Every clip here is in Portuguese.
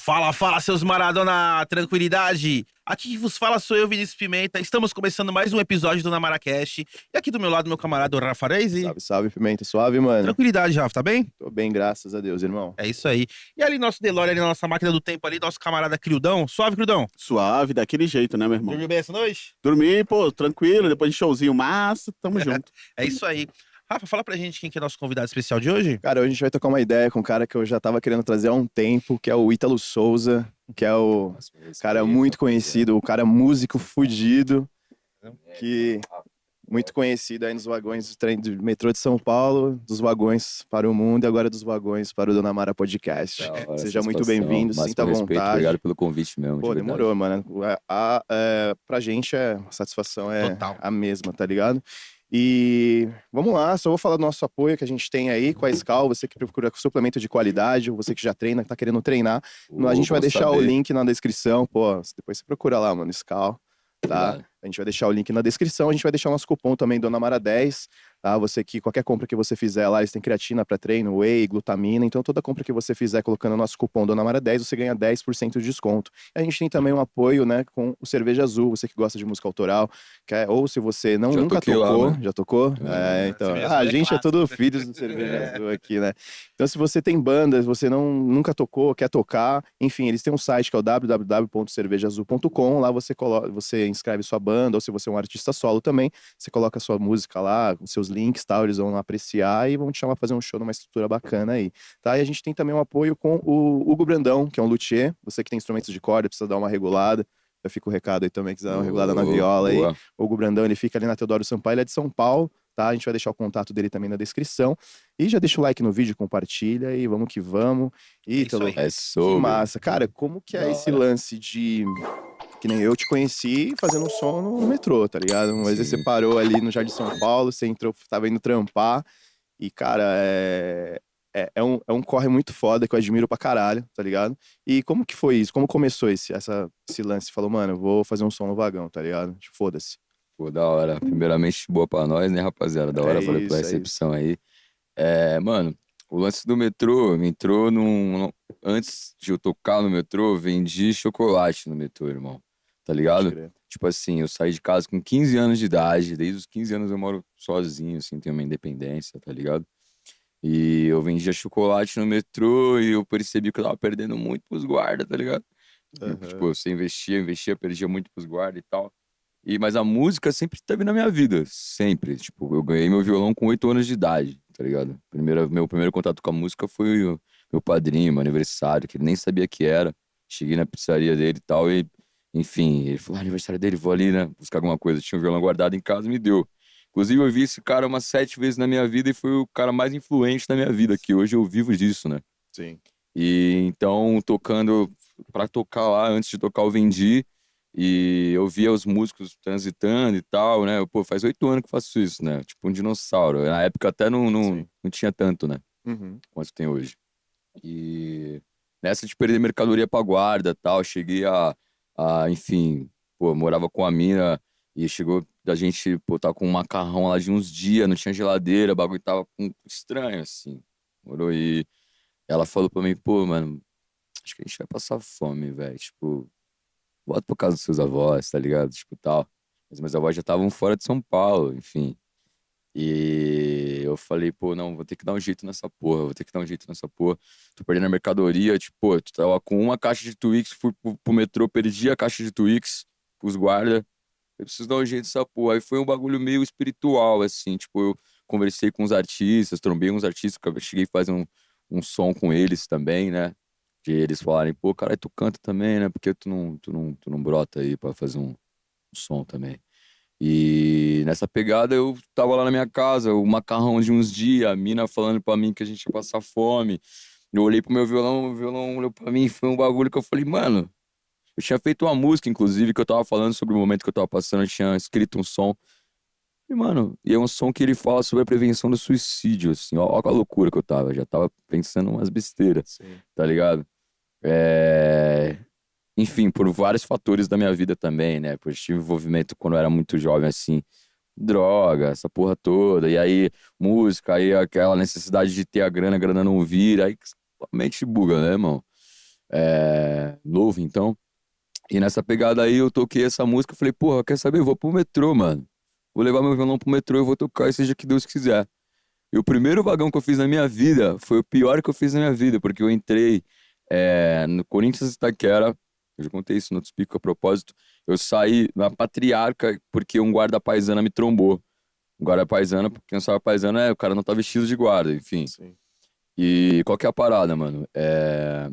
Fala, fala, seus Maradona, tranquilidade? Aqui que vos fala sou eu, Vinícius Pimenta. Estamos começando mais um episódio do Namaracast. E aqui do meu lado, meu camarada Rafa Reis. Salve, salve, Pimenta. Suave, mano? Tranquilidade, Rafa, tá bem? Tô bem, graças a Deus, irmão. É isso aí. E ali, nosso DeLorean, ali, nossa máquina do tempo ali, nosso camarada Crildão. Suave, Crildão. Suave, daquele jeito, né, meu irmão? Dormiu bem essa noite? Dormi, pô, tranquilo, depois de showzinho massa, tamo junto. É isso aí. Rafa, fala pra gente quem que é nosso convidado especial de hoje. Cara, hoje a gente vai tocar uma ideia com um cara que eu já tava querendo trazer há um tempo, que é o Ítalo Souza, que é o cara muito conhecido, o cara músico fudido, que muito conhecido aí nos vagões do trem do metrô de São Paulo, dos vagões para o mundo e agora dos vagões para o Dona Mara Podcast. Seja muito bem-vindo, sinta à respeito, vontade. obrigado pelo convite mesmo. Pô, demorou, mano. Pra gente a satisfação é Total. a mesma, tá ligado? E vamos lá, só vou falar do nosso apoio que a gente tem aí com a Scal, você que procura suplemento de qualidade, ou você que já treina, que tá querendo treinar. A gente vai deixar o link na descrição, pô, depois você procura lá, mano, Scal, tá? Obrigado. A gente vai deixar o link na descrição, a gente vai deixar o nosso cupom também, Dona Mara 10, tá? Você que, qualquer compra que você fizer lá, eles têm creatina para treino, whey, glutamina, então toda compra que você fizer colocando o nosso cupom Dona Mara 10, você ganha 10% de desconto. A gente tem também um apoio, né, com o Cerveja Azul, você que gosta de música autoral, ou se você nunca tocou, lá, né? já tocou? Então, Cerveja Azul a é gente é clássico, todo né? filhos do Cerveja Azul aqui, né? Então se você tem bandas, você nunca tocou, quer tocar, enfim, eles têm um site que é o www.cervejaazul.com, lá você inscreve sua banda, ou se você é um artista solo também, você coloca a sua música lá, os seus links e tal, eles vão apreciar e vão te chamar pra fazer um show numa estrutura bacana aí, tá? E a gente tem também um apoio com o Hugo Brandão, que é um luthier, você que tem instrumentos de corda, precisa dar uma regulada, já fica o recado aí também, quiser dar uma regulada na viola aí. O Hugo Brandão, ele fica ali na Teodoro Sampaio, ele é de São Paulo, tá? A gente vai deixar o contato dele também na descrição. E já deixa o like no vídeo, compartilha e vamos que vamos. Ítalo, isso aí. que massa. Cara, como que é esse lance de... Que nem eu te conheci fazendo um som no metrô, tá ligado? Uma vez você parou ali no Jardim São Paulo, você entrou, tava indo trampar. E, cara, é um corre muito foda que eu admiro pra caralho, tá ligado? E como que foi isso? Como começou esse lance? Você falou, mano, eu vou fazer um som no vagão, tá ligado? Tipo, foda-se. Pô, da hora. Primeiramente, boa pra nós, né, rapaziada? Da hora, valeu pela recepção aí. Mano, o lance do metrô, entrou antes de eu tocar no metrô, eu vendi chocolate no metrô, irmão. Tá ligado? Tipo assim, eu saí de casa com 15 anos de idade, desde os 15 anos eu moro sozinho, assim, tenho uma independência, tá ligado? E eu vendia chocolate no metrô e eu percebi que eu tava perdendo muito pros guardas, tá ligado? Tipo, você investia, perdia muito pros guardas e tal. Mas a música sempre esteve na minha vida, sempre. Tipo, eu ganhei meu violão com 8 anos de idade, tá ligado? Meu primeiro contato com a música foi o meu padrinho, meu aniversário, que ele nem sabia que era. Cheguei na pizzaria dele e tal, e enfim, ele falou: aniversário dele, vou ali, né? Buscar alguma coisa. Tinha um violão guardado em casa e me deu. Inclusive, eu vi esse cara umas 7 vezes na minha vida e foi o cara mais influente da minha vida, que hoje eu vivo disso, né? Sim. E então, pra tocar lá, antes de tocar, eu vendi. E eu via os músicos transitando e tal, né? Pô, faz 8 anos que eu faço isso, né? Tipo um dinossauro. Na época até não tinha tanto, né? Quanto tem hoje. E nessa de perder mercadoria pra guarda e tal, cheguei enfim, pô, morava com a mina e chegou da gente, pô, tá com um macarrão lá de uns dias, não tinha geladeira, o bagulho tava estranho, assim. Morou e ela falou pra mim, pô, mano, acho que a gente vai passar fome, velho. Tipo, volta pra casa dos seus avós, tá ligado? Tipo, tal. Mas meus avós já estavam fora de São Paulo, enfim. E eu falei, pô, não, vou ter que dar um jeito nessa porra, vou ter que dar um jeito nessa porra. Tô perdendo a mercadoria, tipo, pô, tu tava com uma caixa de Twix, fui pro metrô, perdi a caixa de Twix pros guarda. Eu preciso dar um jeito nessa porra. Aí foi um bagulho meio espiritual, assim, tipo, eu conversei com os artistas, trombei uns artistas, que eu cheguei a fazer um som com eles também, né? De eles falarem, pô, caralho, tu canta também, né? Por que tu não brota aí pra fazer um som também? E nessa pegada eu tava lá na minha casa, o macarrão de uns dias, a mina falando pra mim que a gente ia passar fome. Eu olhei pro meu violão, o violão olhou pra mim, foi um bagulho que eu falei, mano, eu tinha feito uma música, inclusive, que eu tava falando sobre o momento que eu tava passando, eu tinha escrito um som. E, mano, é um som que ele fala sobre a prevenção do suicídio, assim, ó a loucura que eu tava, já tava pensando umas besteiras, tá ligado? Enfim, por vários fatores da minha vida também, né? Pois tive envolvimento quando eu era muito jovem, assim, droga, essa porra toda. E aí, música, aí aquela necessidade de ter a grana não vir, aí a mente buga, né, irmão? novo, então. E nessa pegada aí eu toquei essa música, falei, porra, quer saber? Eu vou pro metrô, mano. Vou levar meu violão pro metrô e vou tocar, e seja o que Deus quiser. E o primeiro vagão que eu fiz na minha vida foi o pior que eu fiz na minha vida, porque eu entrei no Corinthians Itaquera, eu já contei isso no outro pico a propósito, eu saí na Patriarca porque um guarda paisana me trombou. Um guarda paisana, quem não sabe paisana o cara não tá vestido de guarda, enfim. Sim. E qual que é a parada, mano?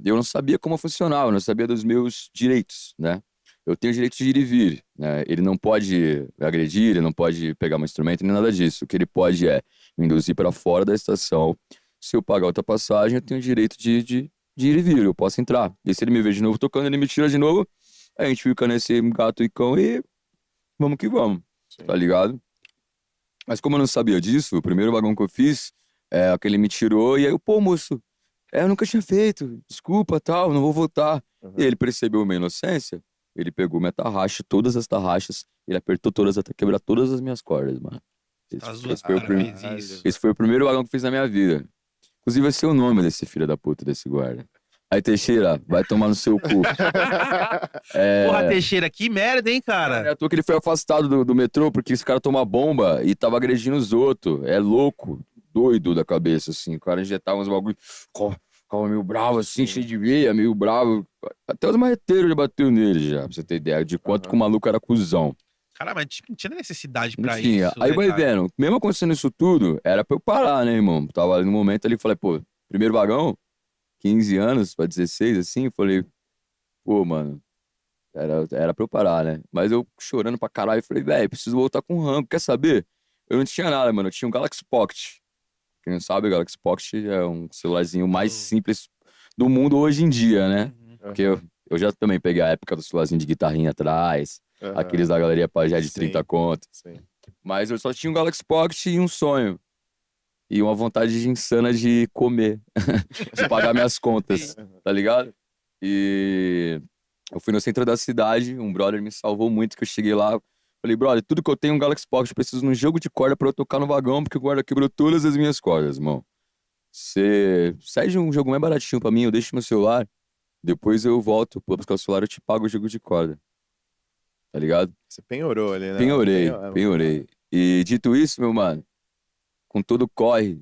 Eu não sabia como funcionava, eu não sabia dos meus direitos, né? Eu tenho direito de ir e vir, né? Ele não pode agredir, ele não pode pegar um instrumento, nem nada disso. O que ele pode é me induzir para fora da estação. Se eu pagar outra passagem, eu tenho direito de ir e vir, eu posso entrar. E se ele me vê de novo tocando, ele me tira de novo, a gente fica nesse gato e cão e vamos que vamos, Sim. tá ligado? Mas como eu não sabia disso, o primeiro vagão que eu fiz, aquele me tirou, e aí eu, pô, moço, eu nunca tinha feito, desculpa, tal, não vou voltar. Uhum. E ele percebeu minha inocência, ele pegou minha tarraxa, todas as tarraxas, ele apertou todas até quebrar todas as minhas cordas, mano. Tá Esse, zoando, esse foi o cara, prim- fez isso. esse foi o primeiro vagão que eu fiz na minha vida. Inclusive, vai ser o nome desse filho da puta, desse guarda. Aí, Teixeira, vai tomar no seu cu. Porra, Teixeira, que merda, hein, Cara, é cara? à toa que ele foi afastado do metrô porque esse cara toma bomba e tava agredindo os outros. É louco, doido da cabeça, assim. O cara injetava uns bagulho, ficava meio bravo, assim, cheio de veia, meio bravo. Até os marreteiros já bateu nele, já, pra você ter ideia de quanto que o maluco era cuzão. Cara, mas não tinha necessidade Não pra tinha. isso, Aí né, vai cara? vendo, mesmo acontecendo isso tudo, era pra eu parar, né, irmão? Tava ali no momento ali, falei, pô, primeiro vagão, 15 anos pra 16, assim, eu falei, pô, mano, era pra eu parar, né? Mas eu chorando pra caralho, falei, velho, preciso voltar com o rampo, quer saber? Eu não tinha nada, mano, eu tinha um Galaxy Pocket. Quem não sabe, o Galaxy Pocket é um celularzinho mais simples do mundo hoje em dia, né? Uhum. Porque eu já também peguei a época do celularzinho de guitarrinha atrás, Uhum. aqueles da galeria pajé de Sim. 30 conto. Sim. Mas eu só tinha um Galaxy Pocket e um sonho. E uma vontade insana de comer, de pagar minhas contas, tá ligado? E eu fui no centro da cidade, um brother me salvou muito, que eu cheguei lá, falei, brother, tudo que eu tenho é um Galaxy Pocket, eu preciso de um jogo de corda pra eu tocar no vagão, porque o guarda quebrou todas as minhas cordas, irmão. Você cede um jogo mais baratinho pra mim, eu deixo meu celular, depois eu volto pra buscar o celular, eu te pago o jogo de corda. Tá ligado? Você penhorou ali, né? Penhorei. E dito isso, meu mano, com todo o corre,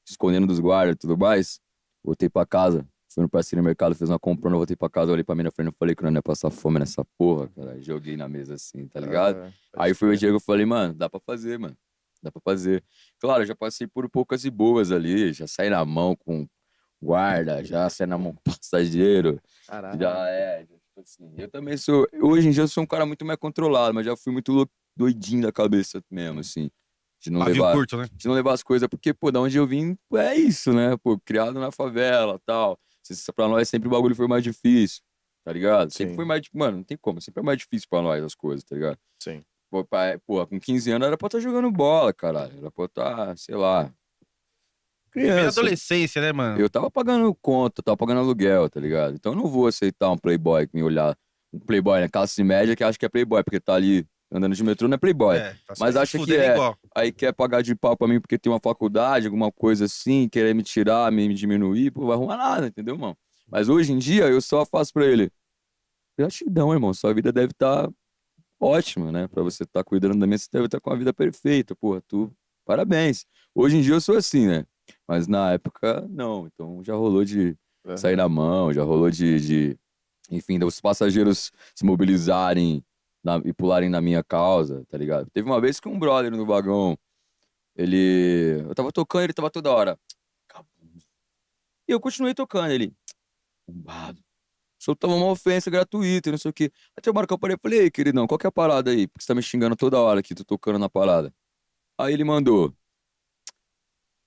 escondendo dos guardas e tudo mais, voltei pra casa. Fui no parceiro no mercado, fiz uma comprona, voltei pra casa, olhei pra mim na frente e falei que não ia passar fome nessa porra, cara. Joguei na mesa assim, tá ligado? Aí foi o dia que eu falei, mano, dá pra fazer, mano. Dá pra fazer. Claro, eu já passei por poucas e boas ali, já saí na mão com guarda, já saí na mão com passageiro. Caralho. Tipo assim, eu também sou. Hoje em dia eu sou um cara muito mais controlado, mas já fui muito doidinho da cabeça mesmo, assim. De não Pavio levar, curto, né? de não levar as coisas, porque, pô, da onde eu vim é isso, né? Pô, criado na favela tal. Pra nós sempre o bagulho foi mais difícil, tá ligado? Sempre Sim. foi mais. Mano, não tem como, sempre é mais difícil pra nós as coisas, tá ligado? Sim. Pô, com 15 anos era pra estar jogando bola, caralho. Era pra estar, sei lá. Viver a Criança. adolescência, né, mano? Eu tava pagando conta, tava pagando aluguel, tá ligado? Então eu não vou aceitar um playboy que me olhar. Um playboy na classe média que acha que é playboy, porque tá ali andando de metrô, não é playboy. Tá Mas se acha que fudendo é. igual. Aí quer pagar de pau pra mim porque tem uma faculdade, alguma coisa assim, querer me tirar, me diminuir, pô, vai arrumar nada, entendeu, mano? Mas hoje em dia eu só faço pra ele. Gratidão, irmão. Sua vida deve estar ótima, né? Pra você estar cuidando da minha, você deve estar com a vida perfeita, porra. Tu, parabéns. Hoje em dia eu sou assim, né? Mas na época, não. Então já rolou de sair na mão, já rolou enfim, dos passageiros se mobilizarem e pularem na minha causa, tá ligado? Teve uma vez que um brother no vagão, eu tava tocando, ele tava toda hora. E eu continuei tocando, ele. Bombado. Soltava uma ofensa gratuita e não sei o quê. Até uma hora que eu parei e falei, ei, queridão, qual que é a parada aí? Porque você tá me xingando toda hora aqui, tô tocando na parada. Aí ele mandou.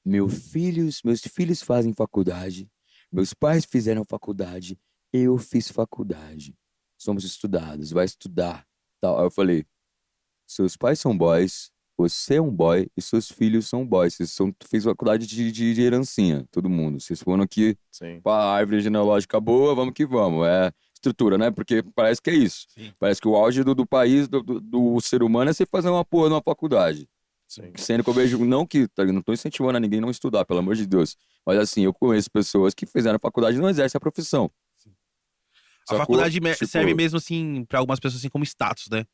Meus filhos fazem faculdade. Meus pais fizeram faculdade. Eu fiz faculdade. Somos estudados, vai estudar. Tal. Aí eu falei, seus pais são boys, você é um boy e seus filhos são boys. Tu fez faculdade de herancinha, todo mundo. Vocês foram aqui Sim. pra árvore genealógica boa, vamos que vamos. É estrutura, né? Porque parece que é isso. Sim. Parece que o auge do país, do ser humano é você fazer uma porra numa faculdade. Sim. Sendo que eu vejo, não que, não tô incentivando a ninguém a não estudar, pelo amor de Deus. Mas assim, eu conheço pessoas que fizeram faculdade e não exercem a profissão. A Sacou? faculdade Tipo, serve mesmo, assim, pra algumas pessoas, assim, como status, né?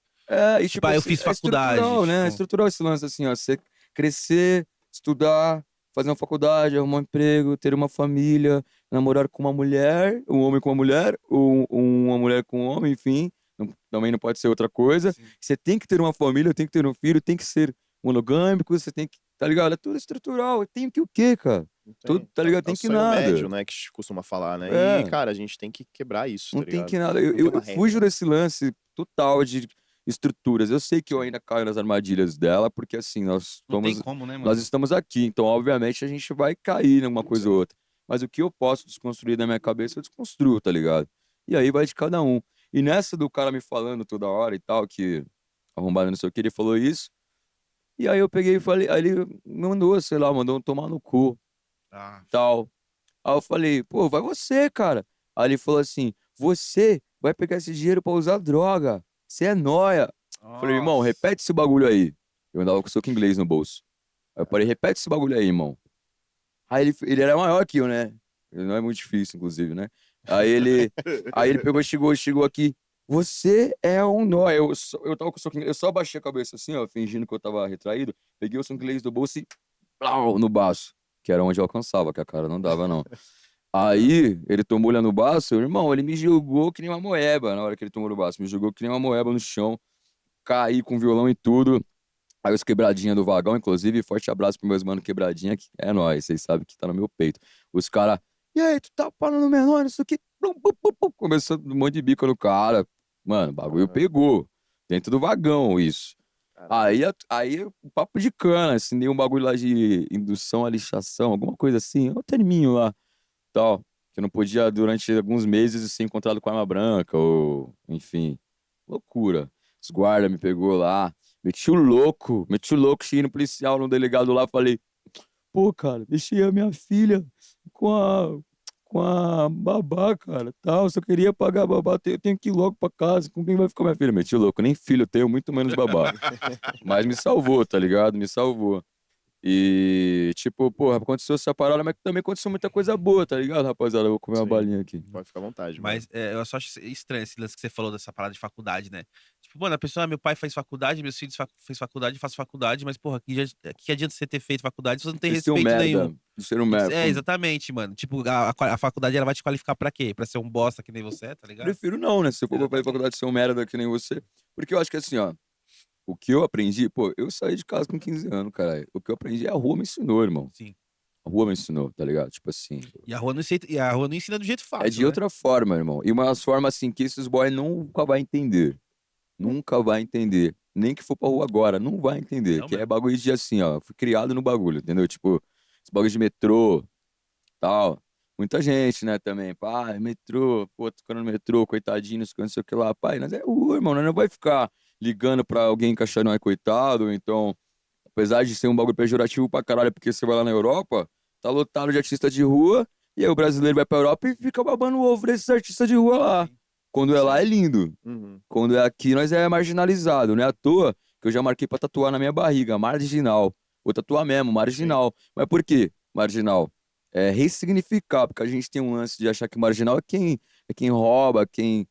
e Tipo, tipo eu assim, fiz é faculdade, estrutural, né? É tipo... estrutural esse lance, assim, ó. Você crescer, estudar, fazer uma faculdade, arrumar um emprego, ter uma família, namorar com uma mulher, um homem com uma mulher, ou uma mulher com um homem, enfim. Também não pode ser outra coisa. Sim. Você tem que ter uma família, tem que ter um filho, tem que ser monogâmico, você tem que. Tá ligado? É tudo estrutural. Tem que o quê, cara? Não Tudo, tem. tá É ligado? é o Tem que sonho médio, nada. né, que costuma falar, né? E, É. cara, a gente tem que quebrar isso, Não tá tem ligado? que nada. Não tem uma Eu fujo regra. desse lance total de estruturas. Eu sei que eu Sim, ainda caio nas armadilhas dela, porque assim, Não tem como, né, nós mano? estamos aqui, então obviamente a gente vai cair numa coisa ou sim. outra. Mas o que eu posso desconstruir da minha cabeça, eu desconstruo, tá ligado? E aí vai de cada um. E nessa do cara me falando toda hora e tal, que arrombado não sei o que, ele falou isso. E aí eu peguei e falei, aí ele me mandou, sei lá, mandou um tomar no cu, Ah, tal. Aí eu falei, pô, vai você, cara. Aí ele falou assim: você vai pegar esse dinheiro pra usar droga. Você é nóia. Falei, irmão, nossa. repete esse bagulho aí. Eu andava com soco inglês no bolso. Aí eu falei, repete esse bagulho aí, irmão. Aí ele era maior que eu, né? Ele não é muito difícil, inclusive, né? Aí ele, aí ele pegou, chegou aqui. Você é um nóia. Eu tava com o soco inglês, eu só abaixei a cabeça assim, ó, fingindo que eu tava retraído. Peguei o soco inglês do bolso e plau, no baço. Que era onde eu alcançava, que a cara não dava, não. Aí, ele tomou olho no baço, irmão, ele me jogou que nem uma moeba na hora que ele tomou no baço. Me jogou que nem uma moeba no chão, caí com violão e tudo. Aí os quebradinha do vagão, inclusive, forte abraço pros meus mano quebradinha, que é nóis, vocês sabem que tá no meu peito. Os caras, e aí, tu tá parando menor, isso aqui? Plum, pum, pum, pum. Começou um monte de bico no cara. Mano, o bagulho Aham. pegou. Dentro do vagão, isso. Caralho. Aí, o papo de cana, assim, deu um bagulho lá de indução à lixação, alguma coisa assim, é um terminho lá tal, que eu não podia durante alguns meses ser encontrado com arma branca, ou enfim, loucura. Os guarda me pegou lá, meti o louco, cheguei no policial, no delegado lá, falei, pô, cara, deixei a minha filha com a babá, cara, tal, só queria pagar a babá, eu tenho que ir logo pra casa, com quem vai ficar minha filha? Meti o louco, nem filho eu tenho, muito menos babá. Mas me salvou, tá ligado? Me salvou. E, tipo, porra, aconteceu essa parada, mas também aconteceu muita coisa boa, tá ligado, rapaziada? Eu vou comer uma Sim, balinha aqui. pode ficar à vontade, mano. Mas eu só acho estranho esse lance que você falou dessa parada de faculdade, né? Tipo, mano, a pessoa, meu pai faz faculdade, meus filhos fez faculdade, eu faço faculdade, mas, porra, que adianta você ter feito faculdade se você não tem De ser um respeito nenhum? merda, de ser um merda. É, exatamente, mano. Tipo, a faculdade, ela vai te qualificar pra quê? Pra ser um bosta que nem você, tá ligado? Prefiro não, né? Se eu for pra fazer Exatamente. faculdade ser um merda que nem você. Porque eu acho que assim, ó, o que eu aprendi, pô, eu saí de casa com 15 anos, cara. O que eu aprendi, a rua me ensinou, irmão. Sim. A rua me ensinou, tá ligado? Tipo assim. E a rua não ensina do jeito É fácil, de né? outra forma, irmão. E umas formas assim que esses boys nunca vai entender. Nunca vai entender. Nem que for pra rua agora, não vai entender. Não Que é mesmo. bagulho de assim, ó. Fui criado no bagulho, entendeu? Tipo, esse bagulho de metrô, tal. Muita gente, né, também. Pai, metrô, pô, tocando no metrô, coitadinho, não sei o que lá. Pai, nós é rua, irmão. Nós não vai ficar ligando pra alguém que achar não é coitado. Então, apesar de ser um bagulho pejorativo pra caralho, porque você vai lá na Europa, tá lotado de artista de rua, e aí o brasileiro vai pra Europa e fica babando o ovo desses artistas de rua lá. Sim. Quando é lá é lindo. Uhum. Quando é aqui, nós é marginalizado. Não é à toa que eu já marquei pra tatuar na minha barriga, marginal. Vou tatuar mesmo, marginal. Mas por quê? Marginal. É ressignificar, porque a gente tem um lance de achar que marginal é quem rouba, quem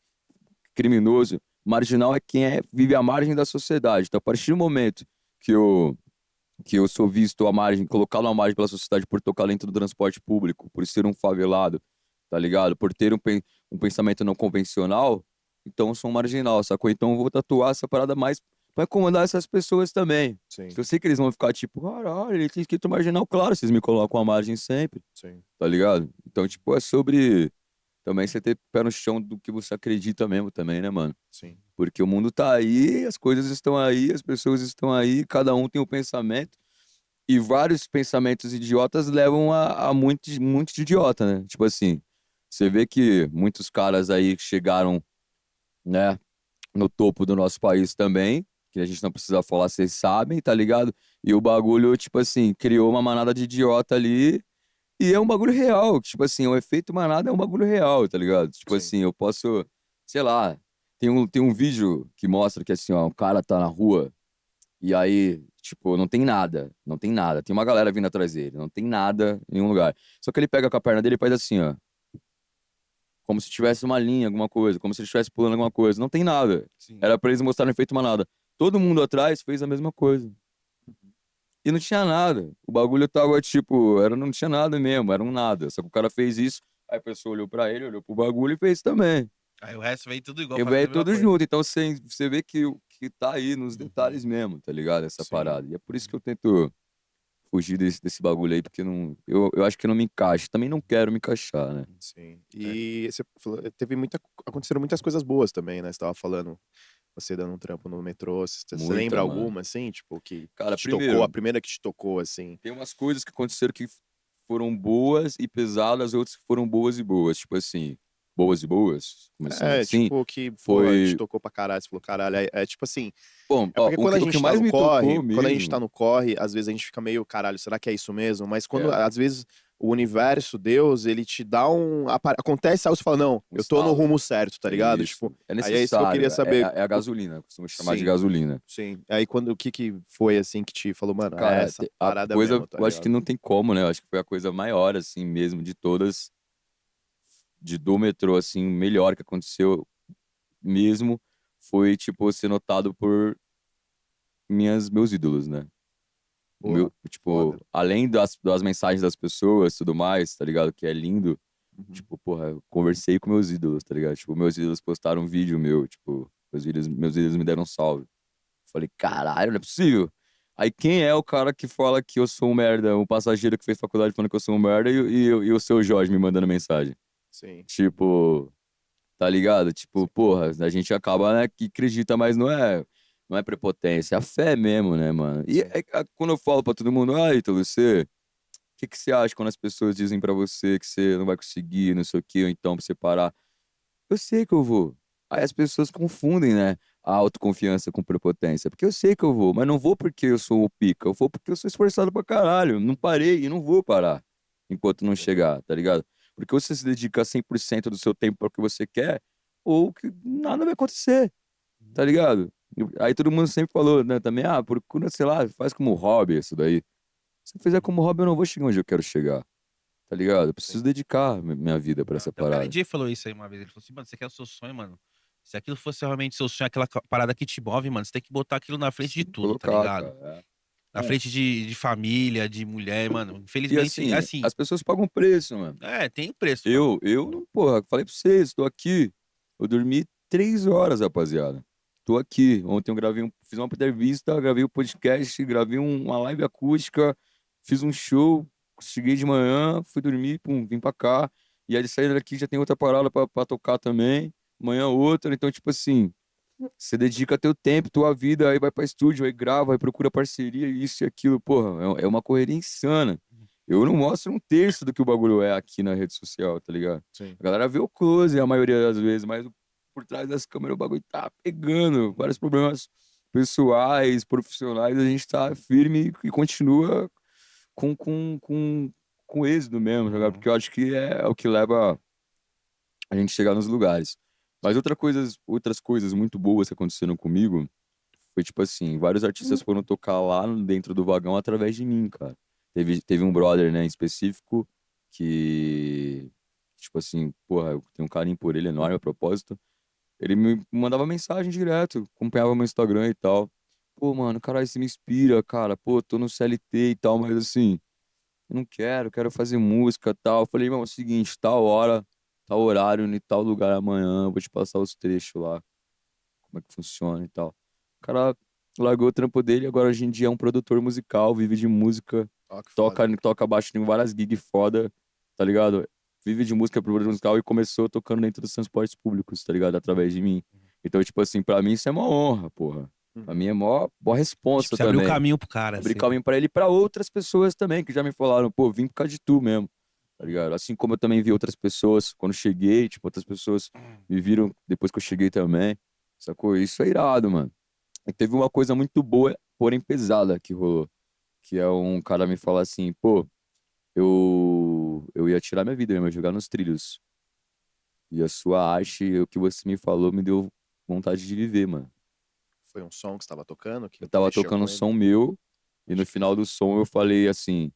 criminoso. Marginal é quem vive à margem da sociedade. Então, a partir do momento que eu sou visto à margem, colocado à margem pela sociedade por tocar dentro do transporte público, por ser um favelado, tá ligado? Por ter um pensamento não convencional, então eu sou um marginal, sacou? Então eu vou tatuar essa parada mais pra incomodar essas pessoas também. Sim, Eu sei que eles vão ficar tipo, caralho, ele tem escrito marginal, claro, vocês me colocam à margem sempre, sim, tá ligado? Então, tipo, é sobre também você ter pé no chão do que você acredita mesmo também, né, mano? sim. Porque o mundo tá aí, as coisas estão aí, as pessoas estão aí, cada um tem um pensamento. E vários pensamentos idiotas levam a muito de idiota, né? Tipo assim, você vê que muitos caras aí que chegaram, né, no topo do nosso país também, que a gente não precisa falar, vocês sabem, tá ligado? E o bagulho, tipo assim, criou uma manada de idiota ali, e é um bagulho real, tipo assim, o efeito manada é um bagulho real, tá ligado? Tipo Sim. assim, eu posso, sei lá, tem um vídeo que mostra que assim, ó, um cara tá na rua, e aí, tipo, não tem nada, não tem nada. Tem uma galera vindo atrás dele, não tem nada em nenhum lugar. Só que ele pega com a perna dele e faz assim, ó. como se tivesse uma linha, alguma coisa, como se ele estivesse pulando alguma coisa. Não tem nada. Sim. Era pra eles mostrarem feito uma nada. Todo mundo atrás fez a mesma coisa. E não tinha nada. O bagulho tava, tipo, não tinha nada mesmo, era um nada. Só que o cara fez isso, aí a pessoa olhou pra ele, olhou pro bagulho e fez também. Aí o resto veio tudo igual, E fazendo a veio mesma tudo coisa. junto. Então você vê que tá aí nos detalhes mesmo, tá ligado? Essa Sim. parada. E é por isso que eu tento fugir desse bagulho aí, porque eu acho que não me encaixa. Também não quero me encaixar, né? Sim. E você falou, aconteceram muitas coisas boas também, né? Você tava falando, você dando um trampo no metrô. Você Muita, lembra mano. alguma, assim, tipo, que Cara, te tocou, primeiro, a primeira que te tocou, assim? tem umas coisas que aconteceram que foram boas e pesadas, outras que foram boas e boas. Tipo assim, boas e boas, começando É, assim, tipo, que, porra, te foi. tocou pra caralho. Você falou, caralho, é tipo assim. Bom, É ó, porque quando a o que gente tá mais no me corre, tocou quando a gente tá mesmo. no corre, às vezes a gente fica meio, caralho, será que é isso mesmo? Mas quando, É, às vezes, o universo, Deus, ele te dá acontece algo, você fala, não, um eu tô no estalo. rumo certo, tá É ligado? isso. Tipo, É aí é isso que eu queria necessário. saber. É a gasolina, eu costumo chamar de Sim, gasolina. sim. Aí o que foi, assim, que te falou, mano, é Cara, essa a parada coisa, mesmo, tá eu acho que ligado? não tem como, né? Eu acho que foi a coisa maior, assim mesmo, de todas, do metrô, assim, melhor que aconteceu mesmo, foi, tipo, ser notado por meus ídolos, né? Porra, Tipo, foda. além das mensagens das pessoas, tudo mais, tá ligado? Que é lindo. Uhum. Tipo, porra, eu conversei com meus ídolos, tá ligado? Tipo, meus ídolos postaram um vídeo meu, tipo, meus ídolos me deram um salve. Falei, caralho, não é possível. Aí quem é o cara que fala que eu sou um merda? Um passageiro que fez faculdade falando que eu sou um merda e o seu Jorge me mandando mensagem. Sim, Tipo, tá ligado? Tipo, sim. porra, a gente acaba, né, que acredita, mas não é prepotência, é a fé mesmo, né, mano? E Sim. quando eu falo pra todo mundo, ah, Ítalo, o que você acha quando as pessoas dizem pra você que você não vai conseguir, não sei o quê, ou então pra você parar? Eu sei que eu vou. Aí as pessoas confundem, né, a autoconfiança com prepotência. Porque eu sei que eu vou, mas não vou porque eu sou o pica, eu vou porque eu sou esforçado pra caralho. Não parei e não vou parar enquanto não Sim. chegar, tá ligado? Porque você se dedica 100% do seu tempo para o que você quer, ou que nada vai acontecer, tá ligado? Aí todo mundo sempre falou, né, também, procura, sei lá, faz como hobby isso daí. Se eu fizer como hobby, eu não vou chegar onde eu quero chegar, tá ligado? Eu preciso Sim. dedicar minha vida pra essa Até o parada. KLJ falou isso aí uma vez. Ele falou assim, mano, você quer o seu sonho, mano? Se aquilo fosse realmente seu sonho, aquela parada que te move, mano, você tem que botar aquilo na frente de Tem que tudo, tá colocar, ligado? cara. Na É. frente de família, de mulher, mano. E Infelizmente, assim, assim, as pessoas pagam preço, mano. tem preço, mano. Porra, falei pra vocês, tô aqui. Eu dormi 3 horas, rapaziada. Tô aqui. Ontem eu fiz uma entrevista, gravei o podcast, gravei uma live acústica, fiz um show, cheguei de manhã, fui dormir, pum, vim pra cá. E aí de saída daqui já tem outra parada pra tocar também. Amanhã outra. Então, tipo assim, você dedica teu tempo, tua vida, aí vai pra estúdio, aí grava, aí procura parceria, isso e aquilo. Porra, é uma correria insana. Eu não mostro um terço do que o bagulho é aqui na rede social, tá ligado? Sim. A galera vê o close a maioria das vezes, mas por trás das câmeras o bagulho tá pegando. Vários problemas pessoais, profissionais, a gente tá firme e continua com êxito mesmo, tá ligado? Uhum. Porque eu acho que é o que leva a gente chegar nos lugares. Mas outras coisas muito boas que aconteceram comigo foi tipo assim, vários artistas foram tocar lá dentro do vagão através de mim, cara. Teve um brother, né, em específico que, tipo assim, porra, eu tenho um carinho por ele enorme a propósito. Ele me mandava mensagem direto, acompanhava meu Instagram e tal. Pô, mano, caralho, você me inspira, cara. Pô, tô no CLT e tal, mas assim, eu não quero fazer música e tal. Eu falei, irmão, é o seguinte, tal hora, tal horário, em tal lugar amanhã, eu vou te passar os trechos lá, como é que funciona e tal. O cara largou o trampo dele, agora hoje em dia é um produtor musical, vive de música, Ó, que toca, foda. toca baixo em várias gigs foda, tá ligado? Vive de música, produtor musical e começou tocando dentro dos transportes públicos, tá ligado? Através de mim. Então, tipo assim, pra mim isso é uma honra, porra. Pra mim Uhum. é mó Tipo, responsa você abriu o também. caminho pro cara, Abrir você... caminho pra ele e pra outras pessoas também, que já me falaram, pô, vim por causa de tu mesmo, tá Uhum. ligado? Assim como eu também vi outras pessoas quando cheguei, tipo, outras pessoas me viram depois que eu cheguei também, sacou? Isso é irado, mano. E teve uma coisa muito boa, porém pesada que rolou, que é um cara me falar assim, pô, eu ia tirar minha vida, eu ia jogar nos trilhos. E a sua arte, o que você me falou, me deu vontade de viver, mano. Foi um som que você tava tocando Eu que tava mexeu tocando um com ele? som meu, e no Pode final crer. do som eu falei assim,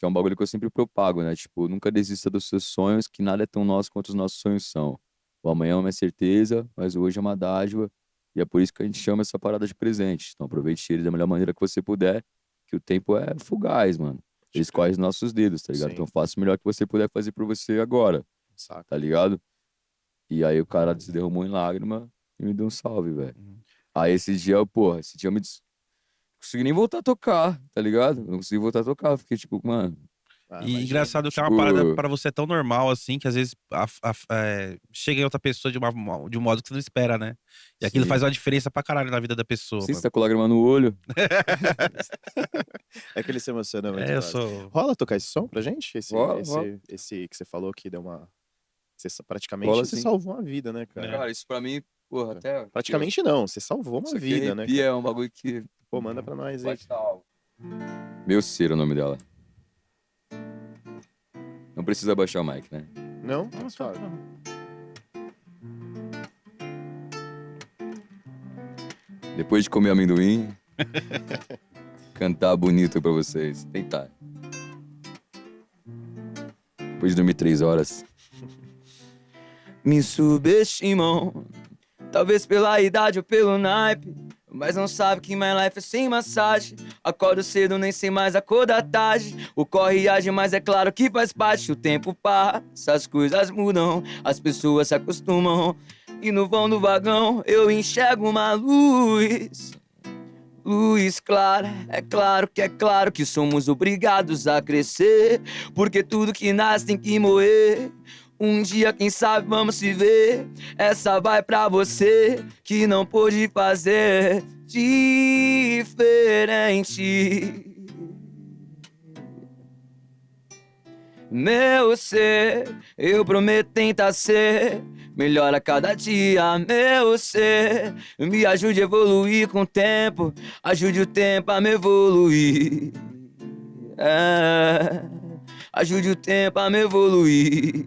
que é um bagulho que eu sempre propago, né? Tipo, nunca desista dos seus sonhos, que nada é tão nosso quanto os nossos sonhos são. O amanhã é uma certeza, mas o hoje é uma dádiva, e é por isso que a gente chama essa parada de presente. Então aproveite ele da melhor maneira que você puder, que o tempo é fugaz, mano. Ele escorre os nossos dedos, tá ligado? Sim. Então faça o melhor que você puder fazer por você agora, Saca. tá ligado? E aí o cara se derramou em lágrima e me deu um salve, velho. Uhum. Aí esse dia eu me consegui nem voltar a tocar, tá ligado? Não consegui voltar a tocar, fiquei tipo, mano, Ah, E imagina. engraçado que é uma tipo, parada pra você tão normal, assim, que às vezes chega em outra pessoa de um modo que você não espera, né? E aquilo sim. faz uma diferença pra caralho na vida da pessoa, Sim, você mano. tá com lágrima no olho. É que ele se emociona muito. É, eu fácil. sou. Rola tocar esse som pra gente? Rola, rola. Esse que você falou que deu uma. Praticamente Rola você sim. salvou uma vida, né, cara? É. Cara, isso pra mim, porra, até. Praticamente não, você salvou Isso uma aqui vida, né? arrepia, Cara? é um bagulho que. Pô, manda pra nós aí. Bate na alma. Meu ser é o nome dela. Não precisa baixar o mic, né? Não? Nossa, Suave. Depois de comer amendoim, cantar bonito pra vocês. Tentar. Depois de dormir 3 horas. Me subestimam, talvez pela idade ou pelo naipe, mas não sabe que my life é sem massagem. Acordo cedo, nem sei mais a cor da tarde. O corre e age, mas é claro que faz parte. O tempo passa, as coisas mudam, as pessoas se acostumam. E no vão do vagão eu enxergo uma luz. Luz clara, é claro que somos obrigados a crescer, porque tudo que nasce tem que morrer. Um dia, quem sabe, vamos se ver. Essa vai pra você que não pôde fazer diferente. Meu ser, eu prometo tentar ser melhor a cada dia, meu ser. Me ajude a evoluir com o tempo, ajude o tempo a me evoluir. É, ajude o tempo a me evoluir.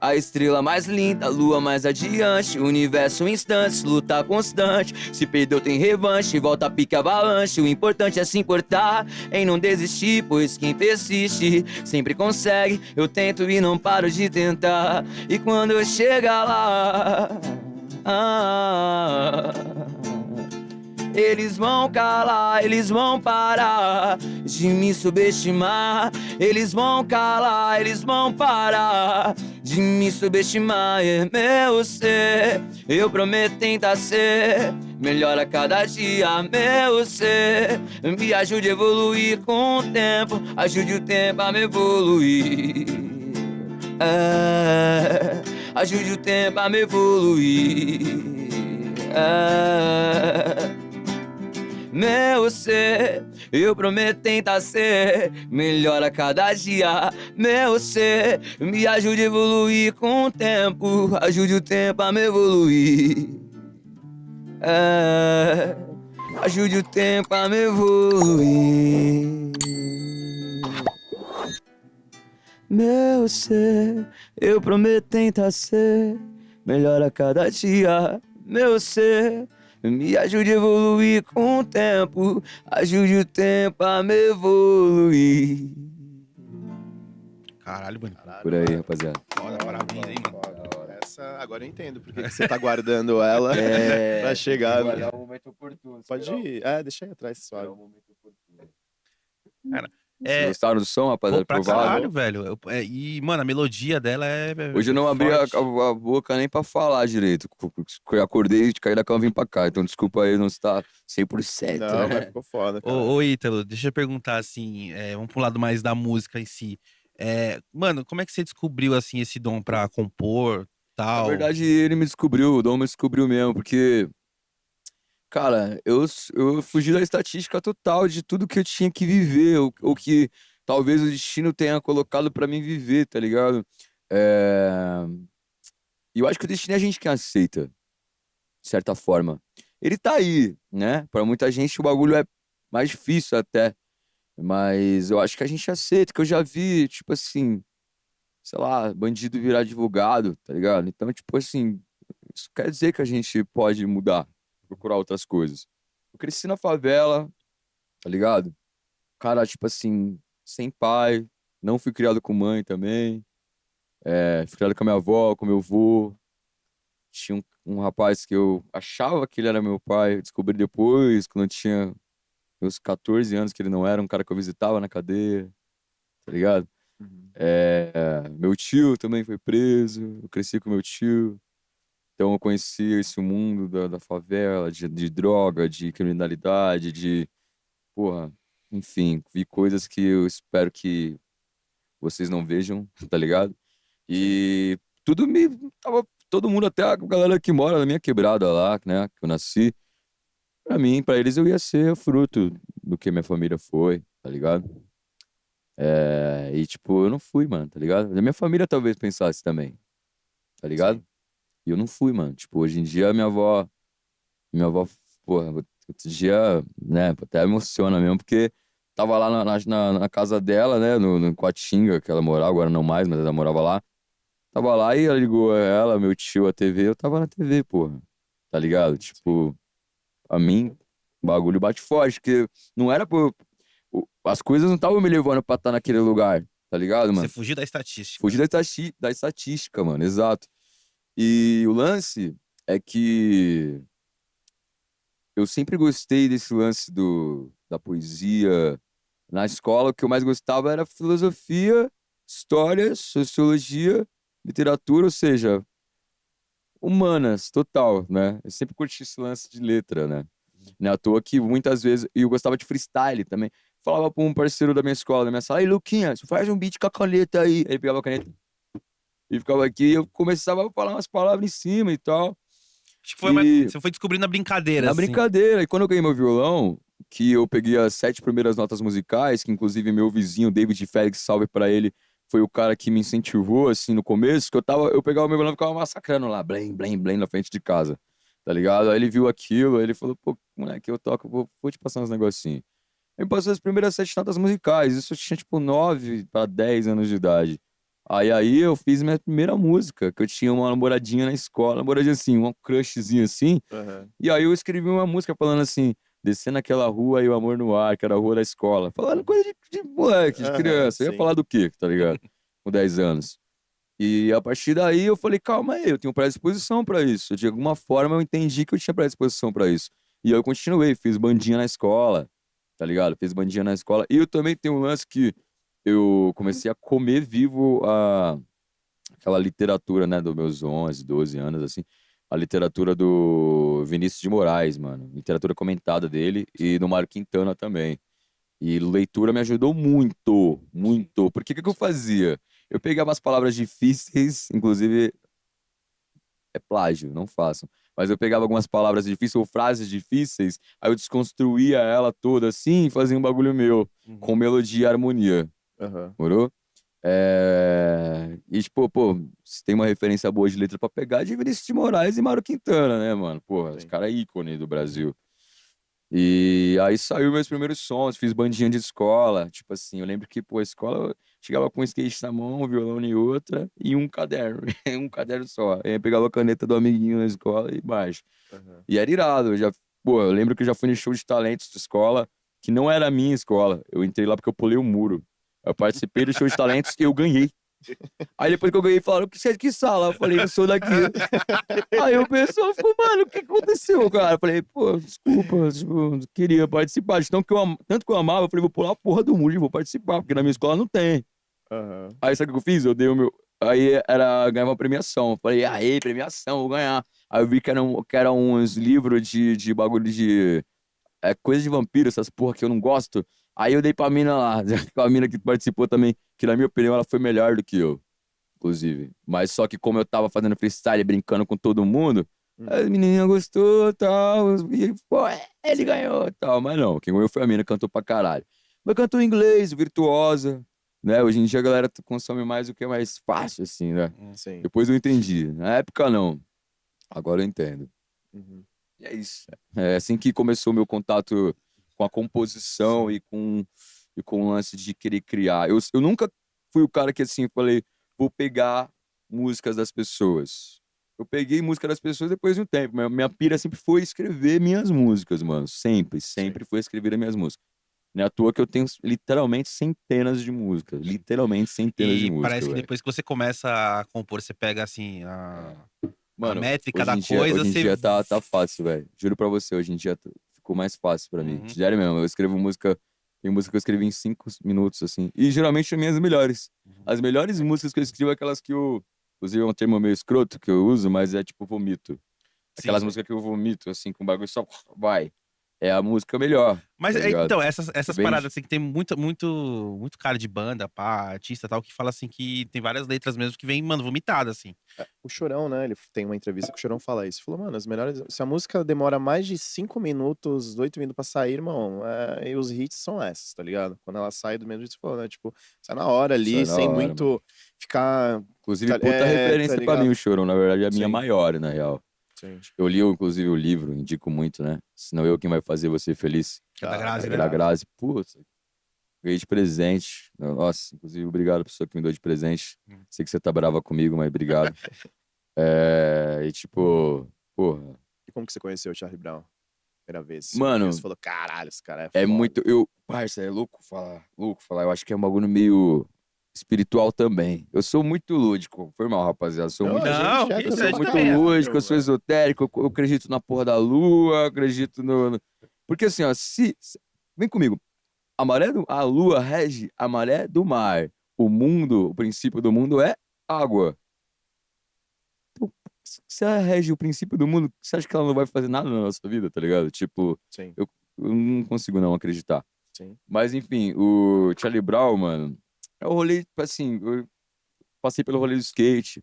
A estrela mais linda, a lua mais adiante, o universo em instantes, luta constante. Se perdeu tem revanche, volta a pique avalanche. O importante é se importar, em não desistir, pois quem persiste sempre consegue. Eu tento e não paro de tentar, e quando eu chegar lá, eles vão calar, eles vão parar de me subestimar. Eles vão calar, eles vão parar de me subestimar. É meu ser, eu prometo tentar ser melhor a cada dia, meu ser. Me ajude a evoluir com o tempo, ajude o tempo a me evoluir. É, ajude o tempo a me evoluir. É, meu ser, eu prometo tentar ser melhor a cada dia. Meu ser, me ajude a evoluir com o tempo, ajude o tempo a me evoluir. É, ajude o tempo a me evoluir. Meu ser, eu prometo tentar ser melhor a cada dia. Meu ser, me ajude a evoluir com o tempo, ajude o tempo a me evoluir. Caralho, mano. Caralho, Por aí, mano. rapaziada. Foda, parabéns, hein, mano. Foda. Essa, agora eu entendo porque que você tá guardando ela pra chegar. Né? o momento oportuno. Pode ir. É, deixa aí atrás, suave. Vocês É, gostaram do som, rapaziada? pô, pra Provaram? caralho, velho. E, mano, a melodia dela é. Hoje eu não abri a forte. boca nem pra falar direito. Eu acordei, caí da cama e vim pra cá. Então desculpa aí não estar 100%. Não, né? mas ficou foda, cara. Ô, Ítalo, deixa eu perguntar assim, vamos pro lado mais da música em si. Mano, como é que você descobriu assim esse dom pra compor, Na tal? verdade, ele me descobriu, o Dom me descobriu mesmo, porque, cara, eu fugi da estatística total de tudo que eu tinha que viver, ou que talvez o destino tenha colocado pra mim viver, tá ligado? E eu acho que o destino é a gente que aceita, de certa forma. Ele tá aí, né? Pra muita gente o bagulho é mais difícil até, mas eu acho que a gente aceita, que eu já vi, tipo assim, sei lá, bandido virar advogado, tá ligado? Então, tipo assim, isso quer dizer que a gente pode mudar, procurar outras coisas. Eu cresci na favela, tá ligado? Cara, tipo assim, sem pai, não fui criado com mãe também. Fui criado com a minha avó, com meu avô. Tinha um rapaz que eu achava que ele era meu pai, eu descobri depois, quando eu tinha meus 14 anos, que ele não era um cara que eu visitava na cadeia, tá ligado? Uhum. Meu tio também foi preso, eu cresci com meu tio. Então eu conheci esse mundo da favela, de droga, de criminalidade, porra, enfim, vi coisas que eu espero que vocês não vejam, tá ligado? Sim. E tudo me tava todo mundo, até a galera que mora na minha quebrada lá, né, que eu nasci, pra mim, pra eles eu ia ser fruto do que minha família foi, tá ligado? E tipo, eu não fui, mano, tá ligado? A minha família talvez pensasse também, tá ligado? Sim. E eu não fui, mano. Tipo, hoje em dia minha avó, porra, outro dia, né, até emociona mesmo, porque tava lá na casa dela, né, no Coatinga, que ela morava, agora não mais, mas ela morava lá. Tava lá e ela ligou ela, meu tio, a TV, eu tava na TV, porra. Tá ligado? Sim. Tipo, a mim, o bagulho bate forte, porque não era por. As coisas não estavam me levando pra estar naquele lugar, tá ligado, Você mano? fugiu da estatística. Fugir da estatística, mano, exato. E o lance é que eu sempre gostei desse lance da poesia. Na escola, o que eu mais gostava era filosofia, história, sociologia, literatura, ou seja, humanas, total, né? Eu sempre curti esse lance de letra, né? Não é à toa que muitas vezes. E eu gostava de freestyle também. Falava pra um parceiro da minha escola, da minha sala, ei, Luquinhas, faz um beat com a caneta aí. Ele pegava a caneta e ficava aqui, e eu começava a falar umas palavras em cima e tal. Acho que E você foi descobrindo a brincadeira, na assim. brincadeira, e quando eu ganhei meu violão, que eu peguei as 7 primeiras notas musicais, que inclusive meu vizinho, David Félix, salve pra ele, foi o cara que me incentivou, assim, no começo, que eu pegava o meu violão e ficava massacrando lá, blém, blém, blém, na frente de casa, tá ligado? Aí ele viu aquilo, aí ele falou, pô, moleque, eu toco, vou te passar uns negocinhos. Aí me passou as primeiras 7 notas musicais, isso eu tinha, tipo, 9 para 10 anos de idade. Aí eu fiz minha primeira música, que eu tinha uma namoradinha na escola, namoradinha assim, um crushzinho assim, Aham. e aí eu escrevi uma música falando assim, descendo aquela rua e o amor no ar, que era a rua da escola. Falando coisa de moleque, de Aham, criança. Eu ia sim. falar do quê, tá ligado? Com 10 anos. E a partir daí eu falei, calma aí, eu tenho predisposição pra isso. De alguma forma eu entendi que eu tinha predisposição pra isso. E eu continuei, fiz bandinha na escola, tá ligado? Fiz bandinha na escola. E eu também tenho um lance que eu comecei a comer vivo aquela literatura, né, dos meus 11, 12 anos, assim, a literatura do Vinícius de Moraes, mano, literatura comentada dele e do Mário Quintana também. E leitura me ajudou muito, muito. Porque o que que eu fazia? Eu pegava as palavras difíceis, inclusive é plágio, não façam. Mas eu pegava algumas palavras difíceis ou frases difíceis, aí eu desconstruía ela toda assim e fazia um bagulho meu, com Uhum. melodia e harmonia, Aham. morou? E, tipo, pô, se tem uma referência boa de letra pra pegar, é de Vinícius de Moraes e Mário Quintana, né, mano? Porra, os Sim. caras ícone do Brasil. E aí saiu meus primeiros sons, fiz bandinha de escola. Tipo assim, eu lembro que, pô, a escola eu chegava com um skate na mão, um violão em outra e um caderno, um caderno só. Aí eu pegava a caneta do amiguinho na escola e baixo. Aham. E era irado, pô, eu lembro que eu já fui no show de talentos de escola, que não era a minha escola. Eu entrei lá porque eu pulei o muro. Eu participei do show de talentos e eu ganhei. Aí depois que eu ganhei, falaram que você é de que sala? Eu falei, eu sou daqui. Aí o pessoal ficou, mano, o que aconteceu, cara? Eu falei, pô, desculpa, tipo, eu queria participar. De tanto que eu amava, eu falei, vou pular a porra do muro e vou participar, porque na minha escola não tem. Aham. Aí sabe o que eu fiz? Eu dei o meu. Aí era ganhar uma premiação. Eu falei, aê, premiação, vou ganhar. Aí eu vi que eram uns livros de bagulho de. Coisa de vampiro, essas porra que eu não gosto. Aí eu dei pra mina lá, a mina que participou também, que na minha opinião ela foi melhor do que eu, inclusive. Mas só que como eu tava fazendo freestyle, brincando com todo mundo, a Uhum. menininha gostou, tal, e, pô, ele Sim. ganhou, tal. Mas não, quem ganhou foi a mina, cantou pra caralho. Mas cantou em inglês, virtuosa, né? Hoje em dia a galera consome mais o que é mais fácil, assim, né? Sim. Depois eu entendi. Na época, não. Agora eu entendo. Uhum. E é isso. É assim que começou o meu contato com a composição Sim. e com o lance de querer criar. Eu nunca fui o cara que, assim, falei, vou pegar músicas das pessoas. Eu peguei música das pessoas depois de um tempo. Minha pira sempre foi escrever minhas músicas, mano. Sempre, Sim. sempre foi escrever as minhas músicas. Não é à toa que eu tenho literalmente centenas de músicas. Literalmente centenas de E músicas, parece que velho. depois que você começa a compor, você pega assim a Mano, métrica da coisa, hoje em você. dia tá fácil, velho. Juro pra você, hoje em dia ficou mais fácil pra mim. Uhum, Sério mesmo, eu escrevo música. Tem música que eu escrevi em 5 minutos, assim. E geralmente as minhas melhores. uhum. As melhores músicas que eu escrevo é aquelas que eu. Inclusive é um termo meio escroto que eu uso, mas é tipo vomito. Sim. Aquelas músicas que eu vomito, assim, com o bagulho só vai. É a música melhor, Mas tá ligado? então, É essas bem. paradas assim que tem muito cara de banda, pá, artista e tal, que fala assim que tem várias letras mesmo que vem, mano, vomitada, assim. O Chorão, né? Ele tem uma entrevista que o Chorão fala isso. Falou, mano, as melhores. Se a música demora mais de 5 minutos, 8 minutos pra sair, irmão, e os hits são essas, tá ligado? Quando ela sai do mesmo jeito que você falou, né? Tipo, sai na hora ali, Sai na sem hora, mano. muito ficar. Inclusive, Tá, puta tá referência pra mim, ligado? o Chorão. Na verdade, é a minha Sim, maior, na real. sim. Eu li, inclusive, o livro, indico muito, né? Senão eu quem vai fazer você feliz. Que é da Da Grazi, né? Da Grazi. Grazi. Putz, ganhei de presente. Nossa, inclusive, obrigado pessoa que me deu de presente. Hum. Sei que você tá brava comigo, mas obrigado. E tipo, porra. E como que você conheceu o Charlie Brown? Primeira vez. Você ouviu, você Mano, falou, caralho, esse cara é é foda. muito. Parça, é louco falar. Louco falar. Eu acho que é um bagulho meio espiritual também. Eu sou muito lúdico. Foi mal, rapaziada. Eu sou Não, muito. a gente Não, é que Eu isso, a sou também gente pra muito também é. lúdico, eu caralho, sou velho. esotérico, eu acredito na porra da lua, acredito Porque assim, ó, vem comigo. A lua rege a maré do mar. O mundo, o princípio do mundo é água. Então, se ela rege o princípio do mundo, você acha que ela não vai fazer nada na nossa vida, tá ligado? Tipo, Sim, eu não consigo não acreditar. sim. Mas enfim, o Charlie Brown, mano, é o rolê, tipo assim, eu passei pelo rolê do skate,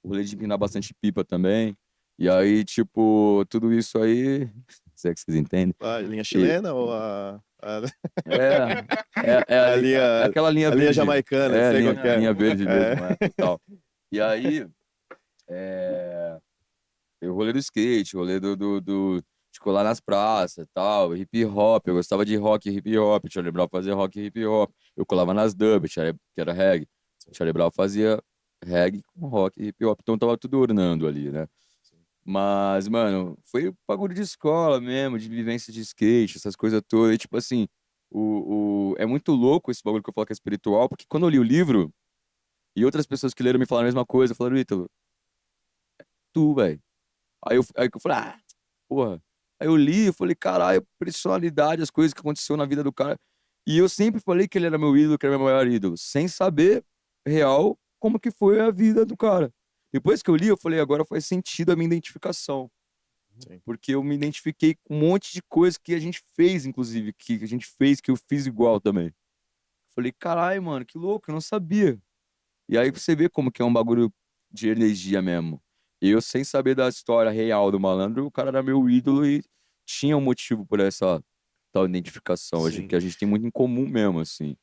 o rolê de empinar bastante pipa também. E aí, tipo, tudo isso aí, se é que vocês entendem. A linha E chilena ou é, a é linha, aquela linha a linha verde. jamaicana, É, sei qual que é. linha verde É. mesmo, total. E aí, é, tem o rolê do skate, o rolê de colar nas praças e tal, hip hop. Eu gostava de rock e hip hop. Charlie Brown fazia rock e hip hop. Eu colava nas dub, que era reggae. Charlie Brown fazia reggae com rock e hip hop. Então tava tudo ornando ali, né? Mas, mano, foi bagulho de escola mesmo, de vivência de skate, essas coisas todas. E, tipo assim, é muito louco esse bagulho que eu falo que é espiritual, porque quando eu li o livro, e outras pessoas que leram me falaram a mesma coisa, falaram, Ítalo, tu, velho. Aí eu falei, porra. Aí eu li, eu falei, caralho, personalidade, as coisas que aconteceu na vida do cara. E eu sempre falei que ele era meu ídolo, que era meu maior ídolo, sem saber real como que foi a vida do cara. Depois que eu li, eu falei, agora faz sentido a minha identificação. Sim. Porque eu me identifiquei com um monte de coisa que a gente fez, inclusive, que a gente fez, que eu fiz igual também. Falei, caralho, mano, que louco, eu não sabia. E aí você vê como que é um bagulho de energia mesmo. Eu, sem saber da história real do malandro, o cara era meu ídolo e tinha um motivo por essa tal identificação. Sim, Que a gente tem muito em comum mesmo, assim.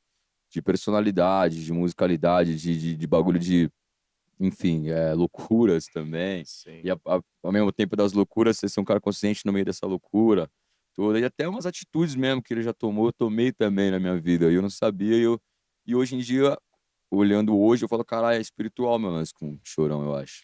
De personalidade, de musicalidade, de bagulho de, enfim, loucuras também. sim. E ao mesmo tempo das loucuras, você ser um cara consciente no meio dessa loucura toda. E até umas atitudes mesmo que ele já tomou, eu tomei também na minha vida. E eu não sabia, e hoje em dia olhando hoje, eu falo, caralho, é espiritual meu lance com Chorão, eu acho.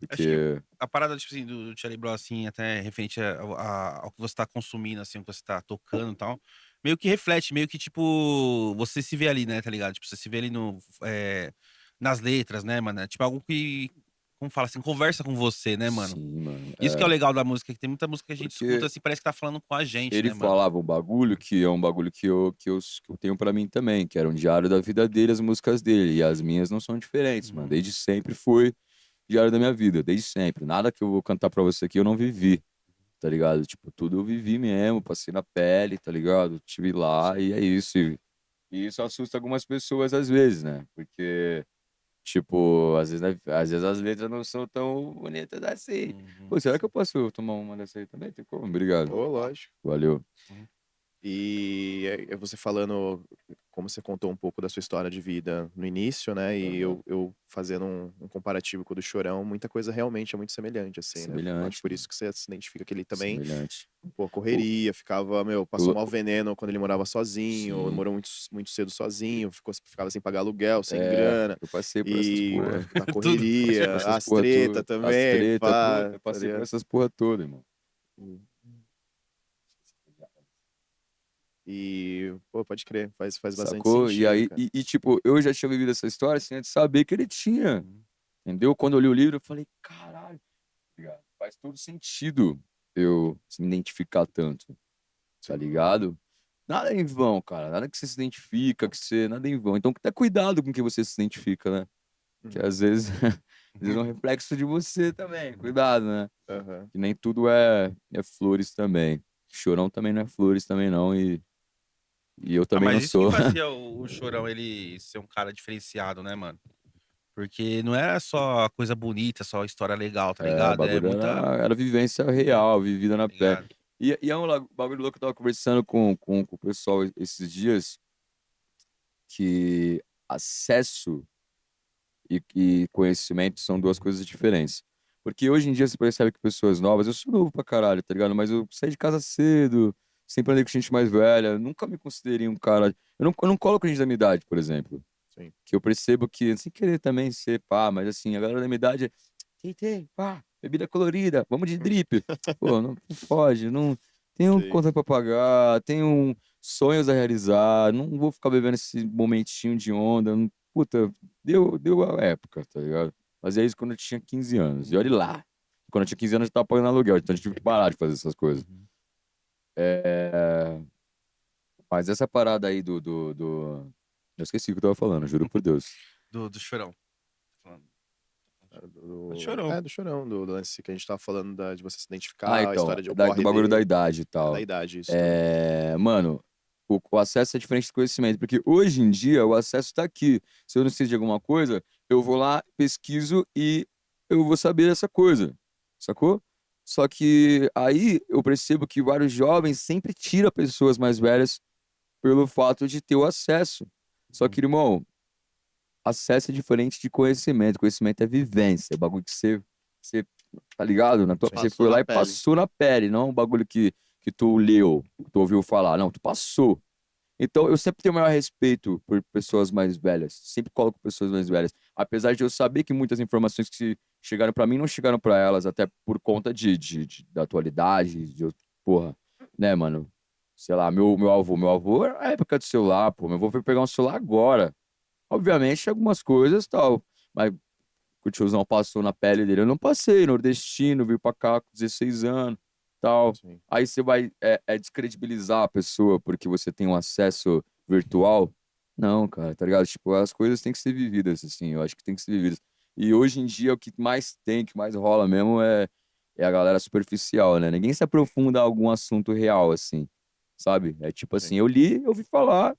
Acho que Porque. a parada, tipo assim, do Charlie Brown, assim, até referente ao que você tá consumindo, assim, o que você tá tocando e tal, meio que reflete, meio que, tipo, você se vê ali, né, tá ligado? Tipo, você se vê ali nas letras, né, mano? É tipo algo que, como fala assim, conversa com você, né, mano? Sim, mano. Isso que é o legal da música, que tem muita música que a gente escuta, Porque assim, parece que tá falando com a gente, ele né, mano? falava um bagulho que é um bagulho que eu tenho pra mim também, que era um diário da vida dele, as músicas dele. E as minhas não são diferentes, mano. Uhum. Desde sempre foi diário da minha vida, desde sempre. Nada que eu vou cantar pra você aqui eu não vivi, tá ligado? Tipo, tudo eu vivi mesmo, passei na pele, tá ligado? Tive lá Sim. e é isso. E isso assusta algumas pessoas às vezes, né? Porque. Tipo, às vezes as letras não são tão bonitas assim. Uhum. Pô, será que eu posso tomar uma dessa aí também? Tem como? Obrigado. Ô, lógico. Valeu. Uhum. E é você falando, como você contou um pouco da sua história de vida no início, né? E Aham. eu fazendo um comparativo com o do Chorão, muita coisa realmente é muito semelhante, assim, né? Eu acho Semelhante, por mano. isso que você se identifica que ele também, Semelhante. pô, O, correria, ficava, passou o, mal veneno quando ele morava sozinho, sim. morou muito cedo sozinho, ficava sem pagar aluguel, sem grana, Eu passei por essas e porra. na Tudo. Passei por correria, essas as porra treta tudo. As também, treta, pô. pá, Eu tá passei por ligado? essas porra toda, irmão. E, pô, pode crer, faz bastante Sacou? sentido, E aí, cara. tipo, eu já tinha vivido essa história sem antes saber que ele tinha. Entendeu? Quando eu li o livro, eu falei, caralho, tá ligado? Faz todo sentido eu me identificar tanto, tá ligado? Nada é em vão, cara. Nada que você se identifica, nada é em vão. Então, até cuidado com o que você se identifica, né? Que Uhum. às vezes, às vezes é um reflexo de você também. Cuidado, né? Aham. Que nem tudo é flores também. Chorão também não é flores também não. E eu Ah, também não mas isso que sou. fazia o Chorão ele ser um cara diferenciado, né, mano? Porque não era só coisa bonita, só história legal, tá É, o ligado? É bagulho muita. era vivência É, real, vivida na tá pele. ligado? E é um bagulho louco que eu tava conversando com o pessoal esses dias, que acesso e conhecimento são duas coisas diferentes. Porque hoje em dia você percebe que pessoas novas, eu sou novo pra caralho, tá ligado? Mas eu saí de casa cedo, sempre andei com gente mais velha, nunca me considerei um cara. Eu não coloco gente da minha idade, por exemplo. Sim. Que eu percebo que, sem querer também ser pá, mas assim, a galera da minha idade é. Tem, pá, bebida colorida, vamos de drip. Pô, não foge, não. Tenho Sim. conta pra pagar, tenho sonhos a realizar, não vou ficar bebendo esse momentinho de onda. Puta, deu a época, tá ligado? Mas é isso quando eu tinha 15 anos. E olha lá. Quando eu tinha 15 anos eu tava pagando aluguel, então a gente tive que parar de fazer essas coisas. Uhum. É... Mas essa parada aí Eu esqueci o que eu tava falando, juro por Deus. Do Chorão. Do Do, Chorão. do Chorão, do lance que a gente tava falando de você se Ah, identificar, a então, história de o do corre bagulho da dele, idade e da tal. idade, isso também. Mano, o acesso é diferente do conhecimento, porque hoje em dia o acesso tá aqui. Se eu não sei de alguma coisa, eu vou lá, pesquiso e eu vou saber essa coisa, sacou? Só que aí eu percebo que vários jovens sempre tiram pessoas mais velhas pelo fato de ter o acesso. Só que, irmão, acesso é diferente de conhecimento. Conhecimento é vivência, é bagulho que você tá ligado? Sim. Você Passou foi na lá e pele. passou na pele, não um bagulho que tu leu, que tu ouviu falar. Não, tu passou. Então, eu sempre tenho o maior respeito por pessoas mais velhas. Sempre coloco pessoas mais velhas. Apesar de eu saber que muitas informações que chegaram pra mim não chegaram pra elas, até por conta da atualidade, porra, né, mano? Sei lá, meu avô era a época do celular, pô. Meu avô foi pegar um celular agora. Obviamente, algumas coisas tal, mas que o tiozão passou na pele dele. Eu não passei, nordestino, veio pra cá com 16 anos, tal. Sim. Aí você vai descredibilizar a pessoa porque você tem um acesso virtual. Não, cara, tá ligado? Tipo, as coisas têm que ser vividas, assim, eu acho que tem que ser vividas. E hoje em dia o que mais tem, que mais rola mesmo é a galera superficial, né? Ninguém se aprofunda em algum assunto real, assim, sabe? É tipo assim, Sim. eu li, eu ouvi falar,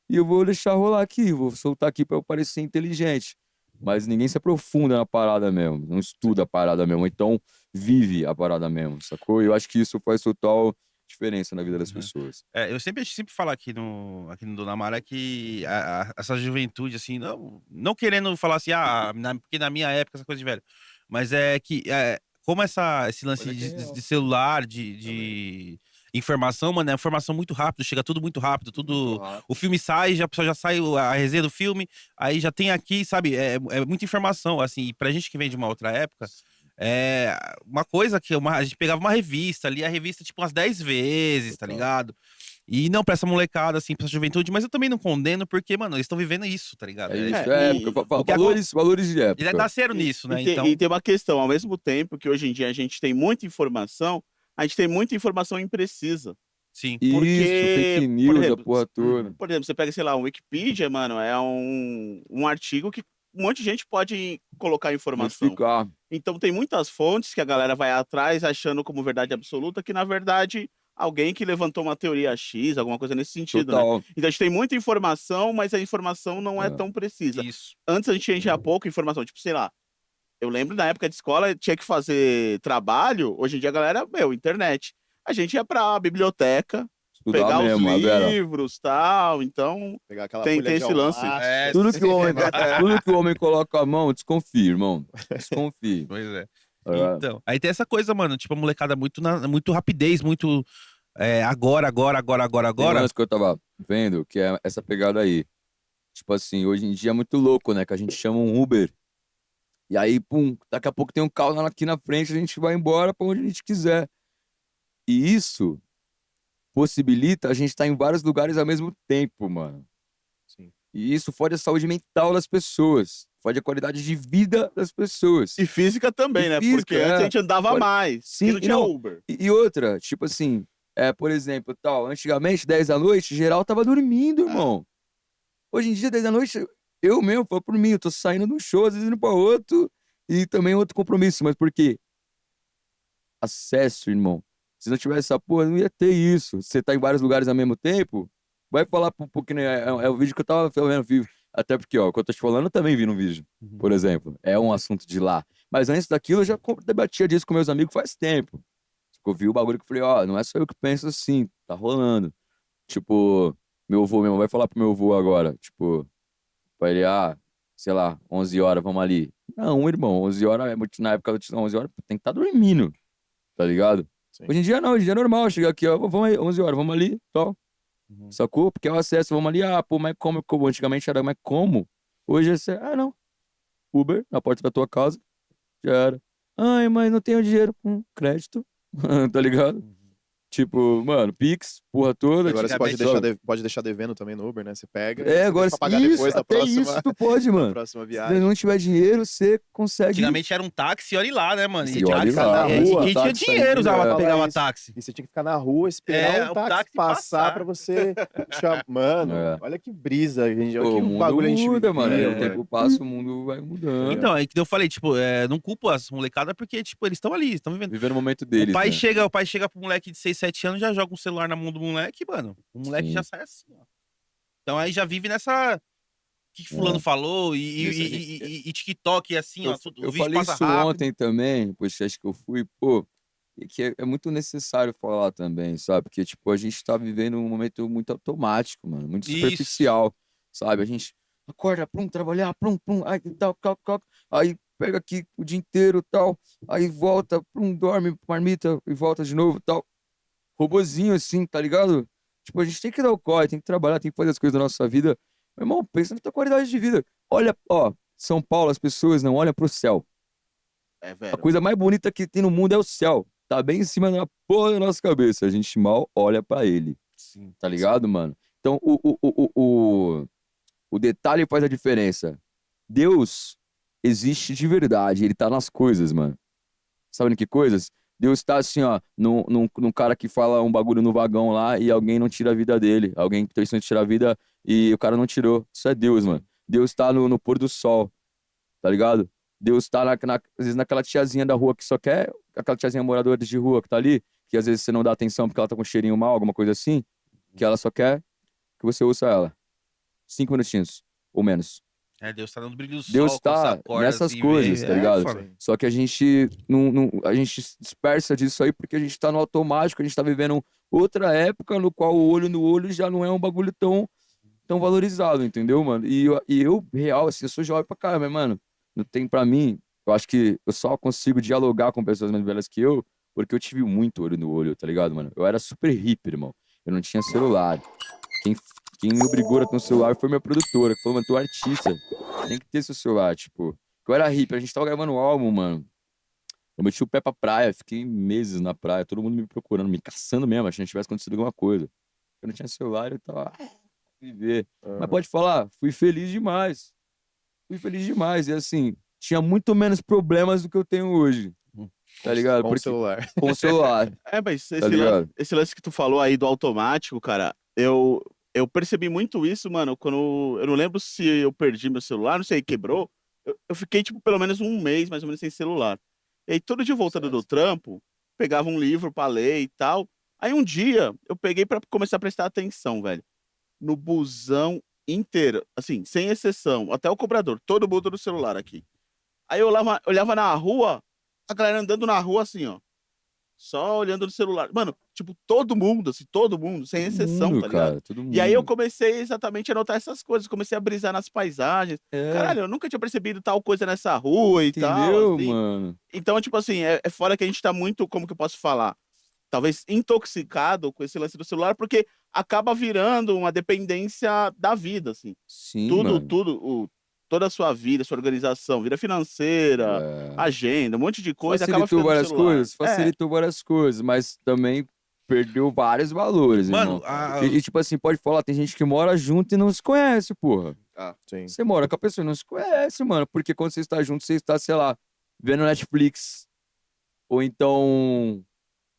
e eu vou deixar rolar aqui, vou soltar aqui para eu parecer inteligente. Mas ninguém se aprofunda na parada mesmo, não estuda a parada mesmo, então vive a parada mesmo, sacou? E eu acho que isso faz total diferença na vida das Uhum. pessoas. A gente sempre fala aqui no Dona Mara que essa juventude, assim, não querendo falar assim, porque na minha época essa coisa de velho, mas é que, como esse Mas lance é que é de real celular, também. de informação, mano, é informação muito rápido, chega tudo muito rápido, Muito tudo. O rápido. filme sai, já, a pessoa já sai a resenha do filme, aí já tem aqui, sabe? É muita informação, assim, e pra gente que vem de uma outra época. É uma coisa que a gente pegava uma revista, lia a revista tipo umas 10 vezes, tá Total. ligado? E não pra essa molecada, assim, pra essa juventude, mas eu também não condeno, porque, mano, eles estão vivendo isso, tá ligado? É É, isso, É, é época, e, o que valores de eles época. nasceram e, nisso, e, né? tem, e Então, tem uma questão, ao mesmo tempo que hoje em dia a gente tem muita informação, a gente tem muita informação imprecisa. sim. Isso, Porque, fake por news, a exemplo, porra toda. Uhum. por exemplo, você pega, sei lá, um Wikipedia, mano, é um artigo que um monte de gente pode colocar informação. Modificar, Então tem muitas fontes que a galera vai atrás achando como verdade absoluta, que na verdade alguém que levantou uma teoria X, alguma coisa nesse sentido, né? total. Então a gente tem muita informação, mas a informação não é É. tão precisa. Isso. Antes a gente tinha pouca informação, tipo, sei lá, eu lembro na época de escola tinha que fazer trabalho, hoje em dia a galera, internet. A gente ia pra biblioteca, Estudar pegar os mesmo, a Vera. livros, tal, então Pegar aquela tem, folha tem de esse lance. almaço, Tudo que o assim. homem, tudo que o homem coloca a mão, desconfie, irmão. Desconfie. Pois é. Ah, Então, aí tem essa coisa, mano, tipo, a molecada muito rapidez, muito agora, agora, agora, agora, tem um agora. lance que eu tava vendo, que é essa pegada aí. Tipo assim, hoje em dia é muito louco, né? Que a gente chama um Uber. E aí, pum, daqui a pouco tem um carro aqui na frente, a gente vai embora pra onde a gente quiser. E isso possibilita a gente estar em vários lugares ao mesmo tempo, mano. Sim. E isso fode a saúde mental das pessoas, fode a qualidade de vida das pessoas. E física também, E né? física, Porque antes a gente andava Pode- mais. Sim, Porque não e tinha não- Uber. E outra, tipo assim, por exemplo, antigamente, 10 da noite, geral tava dormindo, irmão. Hoje em dia, 10 da noite, eu mesmo, falo por mim, eu tô saindo de um show, às vezes indo pra outro, e também outro compromisso. Mas por quê? Acesso, irmão. Se não tivesse essa porra, não ia ter isso. Você tá em vários lugares ao mesmo tempo, vai falar porque né, é o vídeo que eu tava vendo, vivo. Até porque, ó, o que eu tô te falando, eu também vi no vídeo, por exemplo. É um assunto de lá. Mas antes daquilo, eu já debatia disso com meus amigos faz tempo. Tipo, eu vi o bagulho que eu falei, ó, não é só eu que penso assim, tá rolando. Tipo, meu avô vai falar pro meu avô agora, tipo, pra ele, sei lá, 11 horas, vamos ali. Não, irmão, 11 horas, na época eu tinha 11 horas, tem que estar dormindo, tá ligado? Sim. Hoje em dia não, hoje em dia é normal, chegar aqui, ó, vamos aí, 11 horas, vamos ali, tal. Uhum. Sacou? Porque é o acesso, vamos ali, pô, mas como? Antigamente era, mas como? Hoje é, não, Uber, na porta da tua casa, já era. Ai, mas não tenho dinheiro, crédito, tá ligado? Tipo, mano, Pix, porra toda. Agora você pode Antigamente- pode deixar devendo também no Uber, né? Você pega e É, você agora deixa pra pagar isso, depois da até próxima, isso tu pode, da mano. próxima Se viagem. não tiver dinheiro, você consegue. Antigamente era um táxi e olhe lá, né, mano? E E você E tinha olha que ficar lá, na e rua. quem tinha táxi dinheiro ainda, usava, falar pegava isso. táxi. E você tinha que ficar na rua, esperar o táxi passar pra você chamar. Mano, É. olha que brisa, gente. Olha Pô, que o mundo bagulho a gente muda, mano. Aí vivia, o mano. tempo passa, o mundo vai mudando. Então, é que eu falei, tipo, não culpo as molecadas porque, tipo, eles estão ali, estão vivendo. Vivendo o momento O deles, pai, né? chega pro moleque de 6, 7 anos, já joga um celular na mão do moleque, mano. O moleque Sim. já sai assim, ó. Então aí já vive nessa. O que fulano falou, e TikTok, e assim, ó. O Eu vídeo falei passa isso rápido. ontem também, poxa, acho que eu fui, pô, e que é muito necessário falar também, sabe? Porque, tipo, a gente tá vivendo um momento muito automático, mano, muito Isso. superficial, sabe? A gente acorda, plum, trabalhar, plum, plum, aí tal, aí pega aqui o dia inteiro, tal, aí volta, plum, dorme, marmita, e volta de novo, tal. Robozinho, assim, tá ligado? Tipo, a gente tem que dar o corre, tem que trabalhar, tem que fazer as coisas da nossa vida. Meu irmão, pensa na tua qualidade de vida. Olha, ó, São Paulo, as pessoas não olham pro céu. É, A velho. coisa mais bonita que tem no mundo é o céu. Tá bem em cima da porra da nossa cabeça. A gente mal olha pra ele. Sim. Tá ligado, mano? Então, o detalhe faz a diferença. Deus existe de verdade. Ele tá nas coisas, mano. Sabe em que coisas? Deus tá assim, ó, num cara que fala um bagulho no vagão lá e alguém não tira a vida dele. Alguém que pensou em tirar a vida e o cara não tirou. Isso é Deus, mano. Deus tá no pôr do sol. Tá ligado? Deus tá, às vezes, naquela tiazinha da rua que só quer, aquela tiazinha moradora de rua que tá ali, que às vezes você não dá atenção porque ela tá com um cheirinho mal, alguma coisa assim, que ela só quer que você ouça ela. 5 minutinhos, ou menos. Deus tá dando brilho do sol, Deus quando você tá acorda, nessas assim, coisas, vê. tá ligado? Foda. Só que a gente a gente se dispersa disso aí porque a gente tá no automático, a gente tá vivendo outra época no qual o olho no olho já não é um bagulho tão valorizado, entendeu, mano? E eu real, assim, eu sou jovem pra caramba, mas, mano, não tem pra mim, eu acho que eu só consigo dialogar com pessoas mais velhas que eu porque eu tive muito olho no olho, tá ligado, mano? Eu era super hippie, irmão. Eu não tinha celular. Quem me obrigou a ter um celular foi minha produtora, que falou, mano, tu é artista, tem que ter seu celular, tipo. Eu era hippie, a gente tava gravando um álbum, mano. Eu meti o pé pra praia, fiquei meses na praia, todo mundo me procurando, me caçando mesmo, achando que tivesse acontecido alguma coisa. Eu não tinha celular, eu tava viver. Mas pode falar, fui feliz demais. Fui feliz demais. E assim, tinha muito menos problemas do que eu tenho hoje. Tá ligado? Com o celular. Com o celular. Mas Tá ligado? esse lance que tu falou aí do automático, cara, eu percebi muito isso, mano, quando. Eu não lembro se eu perdi meu celular, não sei, quebrou. Eu fiquei, tipo, pelo menos um mês, mais ou menos, sem celular. E aí, todo dia voltando do trampo, pegava um livro pra ler e tal. Aí um dia, eu peguei pra começar a prestar atenção, velho. No busão inteiro, assim, sem exceção, até o cobrador, todo mundo no celular aqui. Aí eu olhava na rua, a galera andando na rua assim, ó. Só olhando no celular. Mano, tipo, todo mundo, assim, todo mundo, sem exceção, Todo mundo, tá ligado? cara, todo mundo. E aí eu comecei exatamente a notar essas coisas, comecei a brisar nas paisagens. É, Caralho, eu nunca tinha percebido tal coisa nessa rua e tal, entendeu, assim. mano? Então, tipo assim, é fora que a gente tá muito, como que eu posso falar? Talvez intoxicado com esse lance do celular, porque acaba virando uma dependência da vida, assim. Sim, Tudo, mano. toda a sua vida, sua organização, vida financeira, É. agenda, um monte de coisa acaba Facilitou ficando no várias celular. coisas, facilitou várias coisas, mas também perdeu vários valores, Mano, irmão. E, tipo assim, pode falar, tem gente que mora junto e não se conhece, porra. Sim. Você mora com a pessoa e não se conhece, mano. Porque quando você está junto, você está, sei lá, vendo Netflix. Ou então,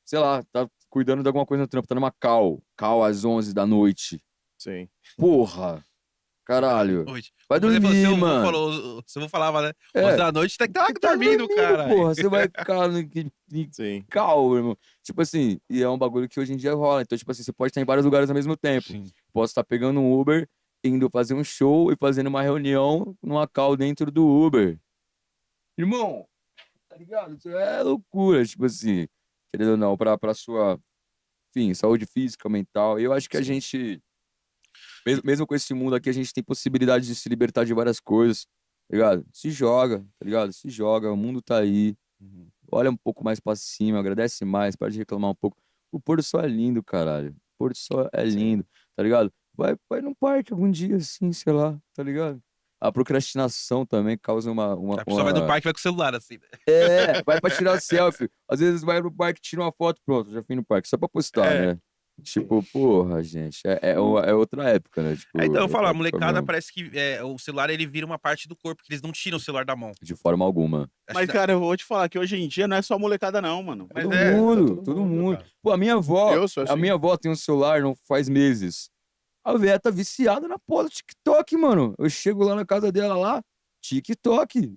sei lá, tá cuidando de alguma coisa no trampo, tá numa call às 11 da noite. Sim. Porra, caralho. noite. Vai Como ele falou, dormir, seu avô mano. falou, seu avô falava, né? É. 11 da noite tem que estar Tá dormindo, cara. porra. Você vai ficar Sim. cal, irmão. Tipo assim, e é um bagulho que hoje em dia rola. Então, tipo assim, você pode estar em vários lugares ao mesmo tempo. Sim. Posso estar pegando um Uber, indo fazer um show e fazendo uma reunião numa call dentro do Uber. Irmão, tá ligado? Isso é loucura, tipo assim, querendo ou não, pra sua, enfim, saúde física, mental. E eu acho que a Sim. gente, mesmo com esse mundo aqui, a gente tem possibilidade de se libertar de várias coisas, tá ligado? Se joga, tá ligado? Se joga, o mundo tá aí. Uhum. Olha um pouco mais pra cima, agradece mais, para de reclamar um pouco. O pôr do sol é lindo, caralho. O pôr do sol é Sim. lindo, tá ligado? Vai num parque algum dia, assim, sei lá, tá ligado? A procrastinação também causa A pessoa vai no parque e vai com o celular, assim, né? É, vai pra tirar selfie. Às vezes vai no parque, tira uma foto, pronto, já fui no parque, só pra postar, É. né? Tipo, porra, gente, é outra época, né? Tipo, Então, eu outra falo, a época molecada mesmo. parece que o celular ele vira uma parte do corpo, que eles não tiram o celular da mão. De forma alguma. Acho Mas, que cara, eu vou te falar que hoje em dia não é só molecada, não, mano. Mas Todo é, mundo, todo todo mundo, mundo. cara. Pô, Eu sou a assim. minha avó tem um celular não faz meses. A véia tá viciada na porra do TikTok, mano. Eu chego lá na casa dela lá, TikTok.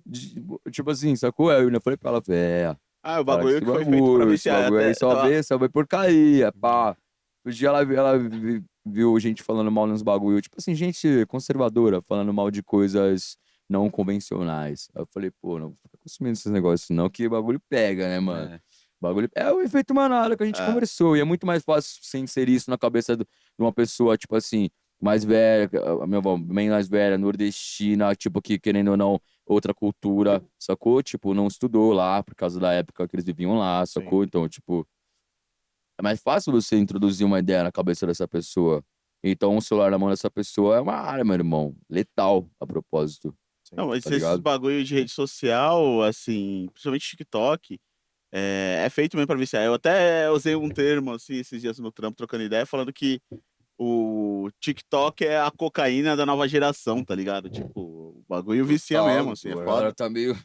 Tipo assim, sacou? Aí eu falei pra ela, véia, Ah, o para com bagulho esse que foi feito pra bagulho, esse viciar. bagulho aí Até, só vê porcaria, pá. Um dia ela viu gente falando mal nos bagulho, tipo assim, gente conservadora, falando mal de coisas não convencionais. Aí eu falei, pô, não fica consumindo esses negócios não, que bagulho pega, né, mano? É. Bagulho é o efeito manada que a gente É. conversou, e é muito mais fácil sem inserir isso na cabeça de uma pessoa, tipo assim, mais velha, a minha avó bem mais velha, nordestina, tipo, que querendo ou não, outra cultura, sacou? Tipo, não estudou lá por causa da época que eles viviam lá, sacou? Então, tipo, é mais fácil você introduzir uma ideia na cabeça dessa pessoa. Então, o celular na mão dessa pessoa é uma arma, irmão. Letal, a propósito. Não, mas Tá esses ligado? bagulho de rede social, assim, principalmente TikTok, é feito mesmo pra viciar. Eu até usei um termo, assim, esses dias no trampo, trocando ideia, falando que o TikTok é a cocaína da nova geração, tá ligado? Tipo, o bagulho vicia mesmo, assim, é A galera foda. tá meio.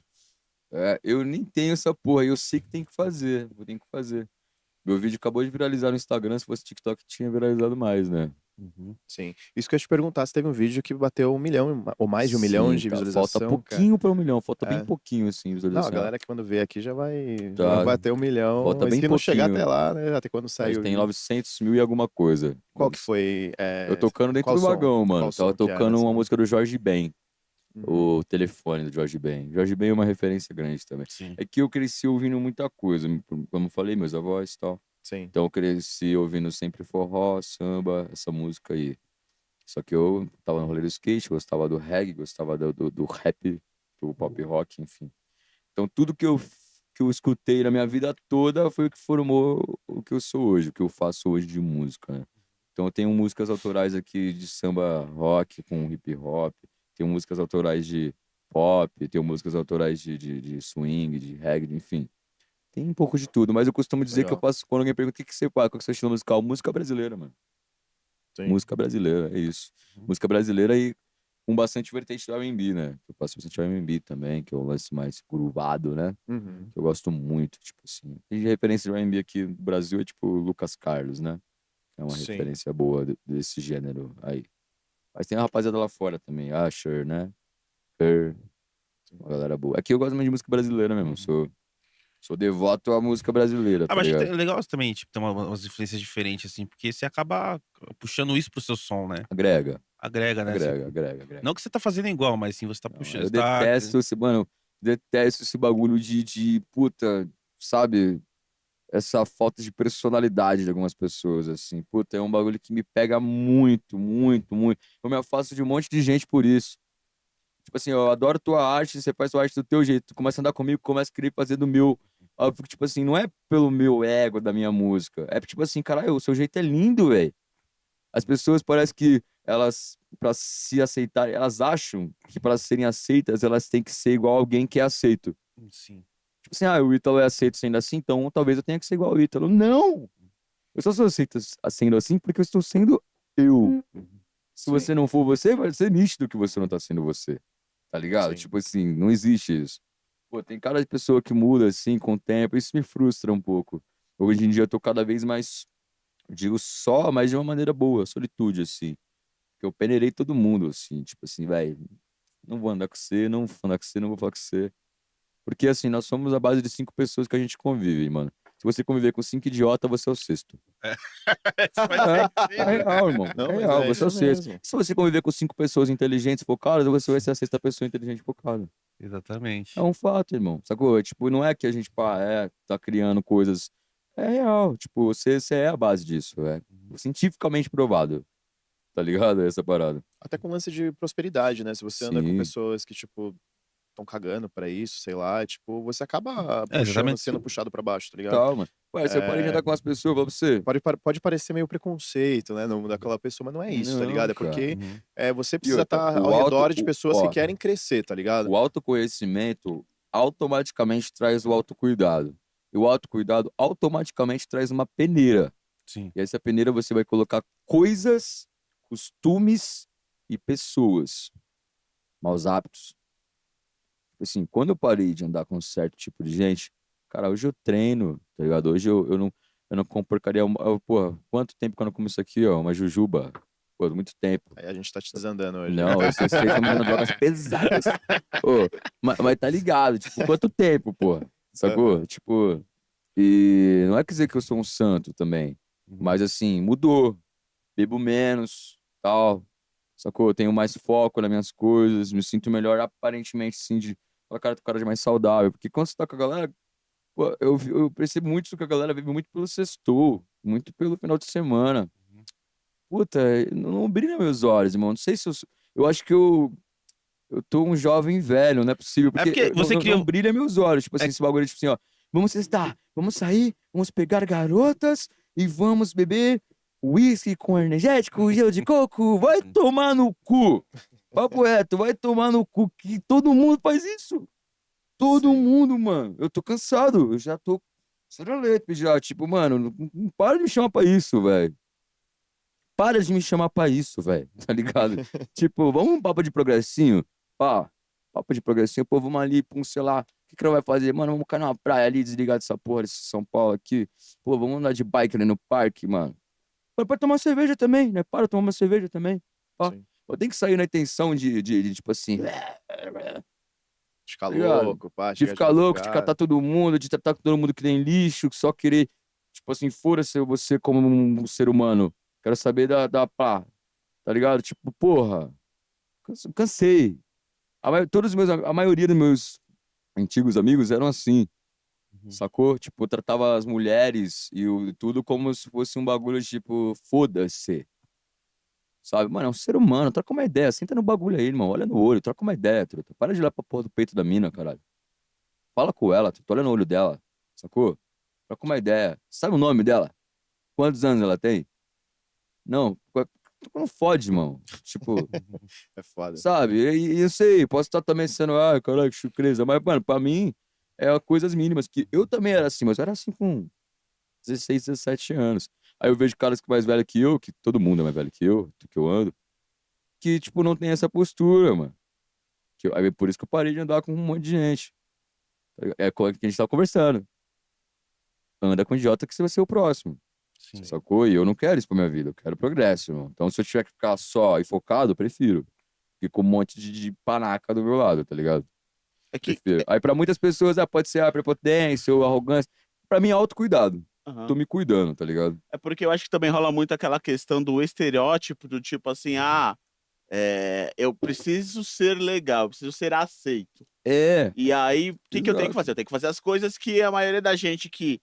É, eu nem tenho essa porra, eu sei que tem que fazer, vou ter que fazer. Meu vídeo acabou de viralizar no Instagram, se fosse TikTok tinha viralizado mais, né? Sim. Isso que eu ia te perguntar, se teve um vídeo que bateu 1 milhão ou mais de 1 milhão Sim, de tá, falta visualização, cara. pouquinho pra 1 milhão, falta bem É. pouquinho, assim, Não, a visualização. galera que quando vê aqui já vai Tá. bater 1 milhão. Falta Mas bem se não chegar pouquinho. até lá, né? Até quando A sair gente o tem vídeo. 900 mil e alguma coisa. Qual que foi? Eu tocando dentro Qual do som? vagão, mano. Qual Tava som que era tocando essa? uma música do Jorge Ben, Uhum. o telefone do Jorge Ben. Jorge Ben é uma referência grande também. Sim. É que eu cresci ouvindo muita coisa, como eu falei, meus avós e tal. Sim. Então eu cresci ouvindo sempre forró, samba, essa música aí. Só que eu tava no rolê do skate, gostava do reggae, gostava do rap, do pop rock, enfim. Então tudo que eu escutei na minha vida toda foi o que formou o que eu sou hoje, o que eu faço hoje de música, né? Então eu tenho músicas autorais aqui de samba rock com hip hop, tenho músicas autorais de pop, tenho músicas autorais de swing, de reggae, enfim. Tem um pouco de tudo, mas eu costumo dizer que eu Legal. faço, quando alguém pergunta o que que você faz, qual que é o seu estilo musical? Música brasileira, mano. Sim. Música brasileira, é isso. Música brasileira e com bastante vertente do R&B, né? Eu faço bastante R&B também, que é o lance mais gruvado, né? Uhum. Que eu gosto muito, tipo assim. Tem referência de R&B aqui no Brasil, é tipo Lucas Carlos, né? É uma Sim. referência boa desse gênero aí. Mas tem a rapaziada lá fora também, Asher, né? Her, uma galera boa. Aqui eu gosto muito de música brasileira mesmo, sou devoto à música brasileira, Ah, tá mas acho que ligado? é legal também, tipo, ter umas influências diferentes, assim, porque você acaba puxando isso pro seu som, né? Agrega, Agrega, né? agrega, agrega, agrega. Não que você tá fazendo igual, mas sim você tá Não, puxando. eu Você tá... detesto esse, mano, detesto esse bagulho de puta, sabe? Essa falta de personalidade de algumas pessoas, assim. Puta, é um bagulho que me pega muito, muito, muito. Eu me afasto de um monte de gente por isso. Tipo assim, eu adoro tua arte, você faz tua arte do teu jeito. Tu começa a andar comigo, começa a querer fazer do meu. Aí eu fico, tipo assim, não é pelo meu ego da minha música. É tipo assim, caralho, o seu jeito é lindo, velho. As pessoas parece que elas, pra se aceitarem, elas acham que para serem aceitas, elas têm que ser igual alguém que é aceito. Sim. Tipo assim, o Ítalo é aceito sendo assim, então talvez eu tenha que ser igual ao Ítalo. Não! Eu só sou sendo assim porque eu estou sendo eu. Se Sim. você não for você, vai ser nítido que você não tá sendo você. Tá ligado? Sim. Tipo assim, não existe isso. Pô, tem cara de pessoa que muda assim com o tempo, isso me frustra um pouco. Hoje em dia eu tô cada vez mais, digo só, mas de uma maneira boa, solitude, assim. Que eu peneirei todo mundo, assim, tipo assim, vai, não vou andar com você, não vou andar com você, não vou falar com você. Porque assim, nós somos a base de 5 pessoas que a gente convive, mano. Se você conviver com 5 idiotas, você é o sexto. Isso faz É sentido. real, irmão. Não, É mas real, é você é o isso sexto. mesmo. Se você conviver com 5 pessoas inteligentes focadas, você vai ser a sexta pessoa inteligente focada. Exatamente. É um fato, irmão. Sacou? Tipo, não é que a gente, pá, tá criando coisas. É real. Tipo, você é a base disso. É cientificamente provado. Tá ligado? Essa parada. Até com lance de prosperidade, né? Se você anda com Sim. pessoas que, tipo, estão cagando pra isso, sei lá, tipo, você acaba É, exatamente. sendo puxado pra baixo, tá ligado? Tal, mano. Ué, se eu parei de É, andar com as pessoas, eu falo pra você. pode parecer meio preconceito, né? Daquela pessoa, mas não é isso, tá Não, ligado? É cara. porque Uhum. você E precisa outra, estar ao redor de pessoas que ó, querem crescer, tá ligado? o autoconhecimento automaticamente traz o autocuidado. E o autocuidado automaticamente traz uma peneira. Sim. E essa peneira você vai colocar coisas, costumes e pessoas. Maus hábitos. Tipo assim, quando eu parei de andar com um certo tipo de gente, cara, hoje eu treino, tá ligado? Hoje eu não como porcaria. Porra, quanto tempo que eu não como isso aqui, ó? Uma jujuba. Pô, muito tempo. Aí a gente tá te desandando hoje. Não, vocês estão me dando drogas pesadas. Ô, mas tá ligado, tipo, quanto tempo, pô? Sacou? Aham. Tipo, e não é quer dizer que eu sou um santo também, Uhum. mas assim, mudou. Bebo menos, tal. Sacou? Eu tenho mais foco nas minhas coisas, me sinto melhor aparentemente, sim, de falar, cara, tu cara de mais saudável. Porque quando você tá com a galera, pô, eu percebo muito isso que a galera vive muito pelo sextou, muito pelo final de semana. Uhum. Puta, não brilha meus olhos, irmão. Não sei se eu acho que eu tô um jovem velho, não é possível, É porque porque você cria. não brilha meus olhos. Tipo assim, É, esse bagulho, tipo assim, ó, vamos sextar, vamos sair, vamos pegar garotas e vamos beber uísque com energético, gelo de coco, vai tomar no cu. Papo reto, vai tomar no cu, que todo mundo faz isso. Todo Sim. mundo, mano. Eu tô cansado, eu já tô serelepe já, tipo, mano, não para de me chamar pra isso, velho. Para de me chamar pra isso, velho, tá ligado? Tipo, vamos um papo de progressinho? Pá, papo de progressinho, pô, vamos ali, pum, sei lá, o que que ela vai fazer? Mano, vamos cair numa praia ali, desligar dessa porra desse São Paulo aqui. Pô, vamos andar de bike ali no parque, mano. Pode tomar cerveja também, né? Para tomar uma cerveja também. Ó, Sim. eu tenho que sair na intenção de tipo assim, Ficar tá ligado? louco, pá, De chegar de ficar louco, de madrugada. catar todo mundo, de tratar todo mundo que nem lixo, só querer, tipo assim, fora-se você como um ser humano. Quero saber pá, tá ligado? Tipo, porra, cansei. A maioria dos meus antigos amigos eram assim, Uhum. sacou? Tipo, tratava as mulheres tudo como se fosse um bagulho, tipo, foda-se. Sabe? Mano, é um ser humano, troca uma ideia, senta no bagulho aí, irmão, olha no olho, troca uma ideia, truta. Para de olhar pra porra do peito da mina, caralho. Fala com ela, tu olha no olho dela, sacou? Troca uma ideia. Sabe o nome dela? Quantos anos ela tem? Não, não fode, irmão. Tipo, É foda. sabe? E eu sei, posso estar também sendo, caralho, que chucreza, mas, mano, pra mim, é coisas mínimas, que eu também era assim, mas eu era assim com 16, 17 anos. Aí eu vejo caras mais velhos que eu, que todo mundo é mais velho que eu ando, que, tipo, não tem essa postura, mano. Aí é por isso que eu parei de andar com um monte de gente. É o que a gente tava conversando. Anda com idiota que você vai ser o próximo. Sim. Sacou? E eu não quero isso pra minha vida, eu quero progresso, irmão. Então, se eu tiver que ficar só e focado, eu prefiro. Porque com um monte de panaca do meu lado, tá ligado? É que. Prefiro. Aí, pra muitas pessoas, pode ser a prepotência ou arrogância. Pra mim, é autocuidado. Aham. Tô me cuidando, tá ligado? É porque eu acho que também rola muito aquela questão do estereótipo, do tipo assim, eu preciso ser legal, eu preciso ser aceito. É, E aí, o que eu tenho que exato. fazer? Eu tenho que fazer as coisas que a maioria da gente que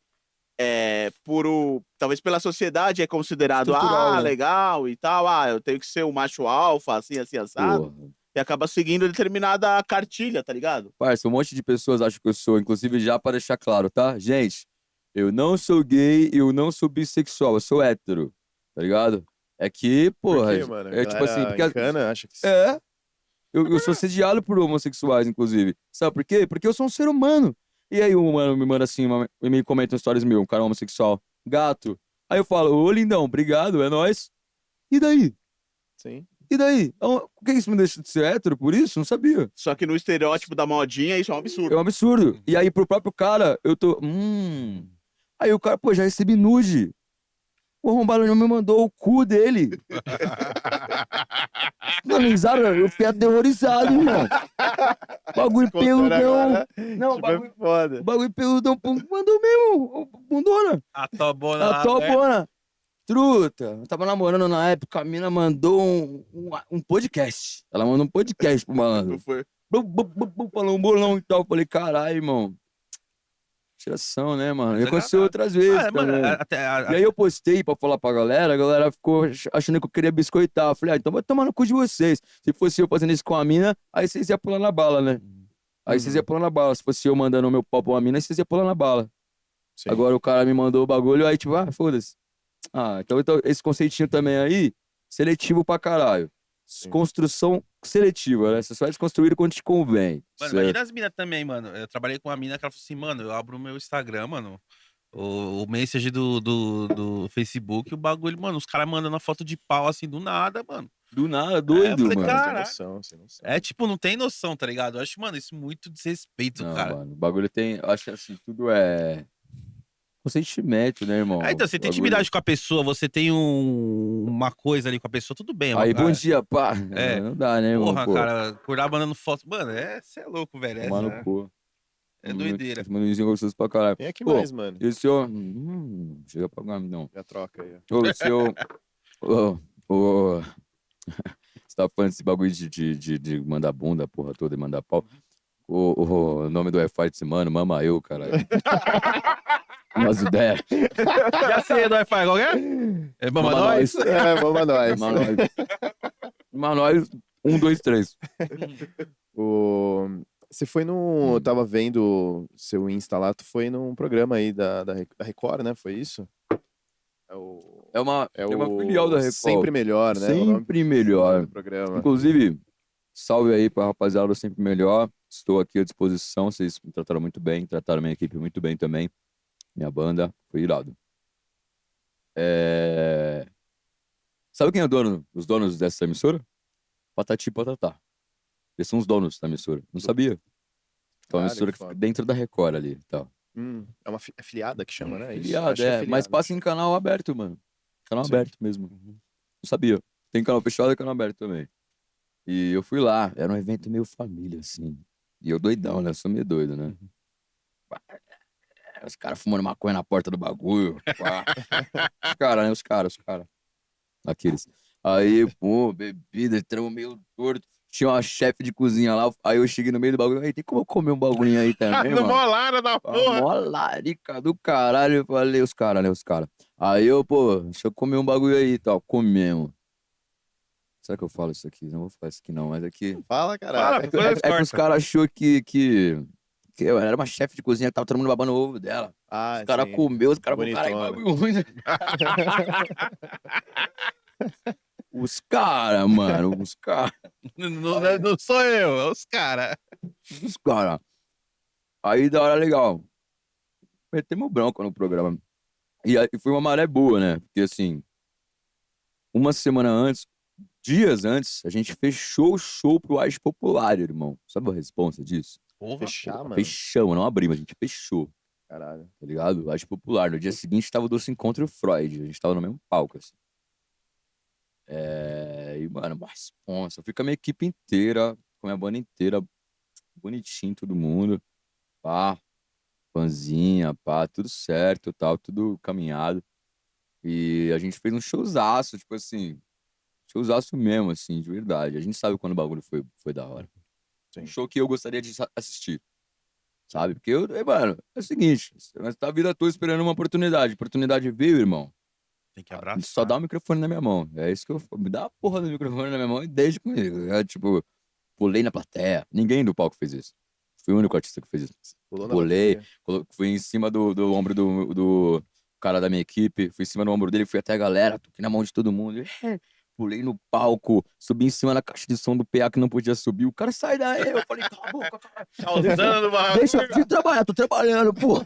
talvez pela sociedade é considerado, Estrutural, né? legal e tal, eu tenho que ser o macho alfa, assim, assim, assado, Porra. e acaba seguindo determinada cartilha, tá ligado? Parça, um monte de pessoas acham que eu sou, inclusive já para deixar claro, tá? Gente, eu não sou gay, eu não sou bissexual, eu sou hétero, tá ligado? É que, Por porra, quê, mano? A é tipo assim, galera porque encana, acha que. é, eu sou sediado por homossexuais, inclusive. Sabe por quê? Porque eu sou um ser humano. E aí o humano me manda assim, me comenta um stories meu, um cara homossexual, gato, Aí eu falo, ô lindão, obrigado, é nóis. E daí? Sim. E daí? O que isso me deixa de ser hétero por isso? Não sabia. Só que no estereótipo da modinha, isso é um É absurdo. um absurdo. E aí pro próprio cara, eu tô... Aí o cara, pô, já recebi nude. O arrombado não me mandou o cu dele. Finalizaram, eu fiquei aterrorizado, irmão. Bagulho peludão. Não, Tipo, é o foda. bagulho peludão, mandou mesmo, bundona. A tobona A lá, tobona. Truta. Eu tava namorando na época, a mina mandou um podcast. Ela mandou um podcast pro Não malandro. foi. Falou um bolão e tal. Eu falei, caralho, irmão. Tiração, né, mano? Mas E aconteceu agradável. outras vezes Ah, mano, também. até... E aí eu postei pra falar pra galera, a galera ficou achando que eu queria biscoitar. Eu falei, então vai tomar no cu de vocês. Se fosse eu fazendo isso com a mina, aí vocês iam pular na bala, né? Aí vocês iam pular na bala. Se fosse eu mandando o meu pau pra uma mina, vocês iam pular na bala. Sim. Agora o cara me mandou o bagulho, aí tipo, foda-se. Então esse conceitinho também aí, seletivo pra caralho. Construção seletiva, né? Você só é desconstruído quando te convém. Mano, certo? imagina as minas também, mano. Eu trabalhei com uma mina que ela falou assim, mano, eu abro o meu Instagram, mano. O message do Facebook, o bagulho, mano, os caras mandando a foto de pau assim do nada, mano. Do nada, eu doido, falei, mano. cara, Sem Caralho. noção, sem noção. É tipo, não tem noção, tá ligado? Eu acho, mano, isso muito desrespeito, Não, cara. mano, o bagulho tem. Eu acho que assim, tudo é. Consentimento, né, irmão? Então, você tem Bagulho- intimidade com a pessoa, você tem uma coisa ali com a pessoa, tudo bem. Aí, bom cara. dia, pá. É. Não dá, né, irmão? Porra, Pô, cara, acordar mandando foto. Mano, cê é louco, velho. tomar no cu. É doideira. Esse manuzinho gostoso pra caralho. Tem aqui Pô, mais, mano. E o senhor. Chega pra pagar, não. Já troca aí, ó. Ô, o senhor. Você tá falando desse bagulho de mandar bunda, porra toda e mandar pau. O nome do Wi-Fi desse mano, mama eu, caralho. Umas ideias. Já sei do Wi-Fi, qual é? É Mama Mama Nós? É, vamos a nós. Mas nós, 1, 2, 3. Você foi no. Eu tava vendo seu Insta lá, tu foi num programa aí da Record, né? Foi isso? É uma o filial da Record. Sempre Melhor, né? O nome Sempre melhor. do programa. Inclusive, salve aí pra rapaziada do Sempre Melhor. Estou aqui à disposição. Vocês me trataram muito bem, trataram minha equipe muito bem também. Minha banda, foi irado. Sabe quem é os donos dessa emissora? Patati e Patatá. Eles são os donos da emissora. Não sabia. Então é uma Caralho, emissora que que fica foda. dentro da Record ali e tal. É uma afiliada que chama, né? Isso, Filiado, acho que mas afiliada. passa em canal aberto, mano. Canal Sim. aberto mesmo. Não sabia. Tem canal fechado e canal aberto também. E eu fui lá. Era um evento meio família, assim. E eu doidão, né? Eu sou meio doido, né? Os caras fumando maconha na porta do bagulho. Pá. Os caras, né? Os caras. Aqueles. Aí, pô, bebida, entramos meio torto. Tinha uma chefe de cozinha lá. Aí eu cheguei no meio do bagulho. Aí, tem como eu comer um bagulhinho aí também, No mano? molara da porra. Mó larica do caralho. Eu falei, os caras, né? Os caras. Aí eu, pô, deixa eu comer um bagulho aí e tal. Comemos. Será que eu falo isso aqui? Não vou falar isso aqui não, mas aqui... Fala, caralho. Fala, depois nós É que os corta. caras achou que eu era uma chefe de cozinha que tava todo mundo babando o ovo dela. Ah, Os caras sim. comeu, os caras falaram, caralho, que Bonitona. bagulho ruim. Os caras, mano, os caras. Não sou eu, é os caras. Os caras. Aí da hora legal. Metemos bronca no programa. E aí foi uma maré boa, né? Porque assim, uma semana antes, dias antes, a gente fechou o show pro Arte Popular, irmão. Sabe a responsa disso? Porra. Fechar, mano. Fechamos, não abrimos, a gente fechou, Caralho. tá ligado? Arte Popular. No dia seguinte tava o Doce Encontro e o Freud. A gente tava no mesmo palco, assim. E, mano, uma responsa. Eu fui com a minha equipe inteira, com a minha banda inteira, bonitinho, todo mundo. Pá, panzinha, pá, tudo certo, tal, tudo caminhado. E a gente fez um showzaço, tipo assim, showzaço mesmo, assim, de verdade. A gente sabe quando o bagulho foi da hora. Sim. Um show que eu gostaria de assistir, sabe? Porque, mano, é o seguinte, nós tá a vida toda esperando uma oportunidade. Oportunidade veio, irmão. Tem que abraçar. Só dá o microfone na minha mão. É isso que eu me dá a porra do microfone na minha mão e deixa comigo. Tipo, pulei na plateia. Ninguém do palco fez isso. Fui o único artista que fez isso. Pulou na Pulei, bateria. fui em cima do ombro do cara da minha equipe, fui em cima do ombro dele, fui até a galera, toquei na mão de todo mundo. pulei no palco, subi em cima da caixa de som do PA que não podia subir. O cara, sai daí. Eu falei, cala a boca, cara. Causando no bagulho. Deixa eu trabalhar, tô trabalhando, pô.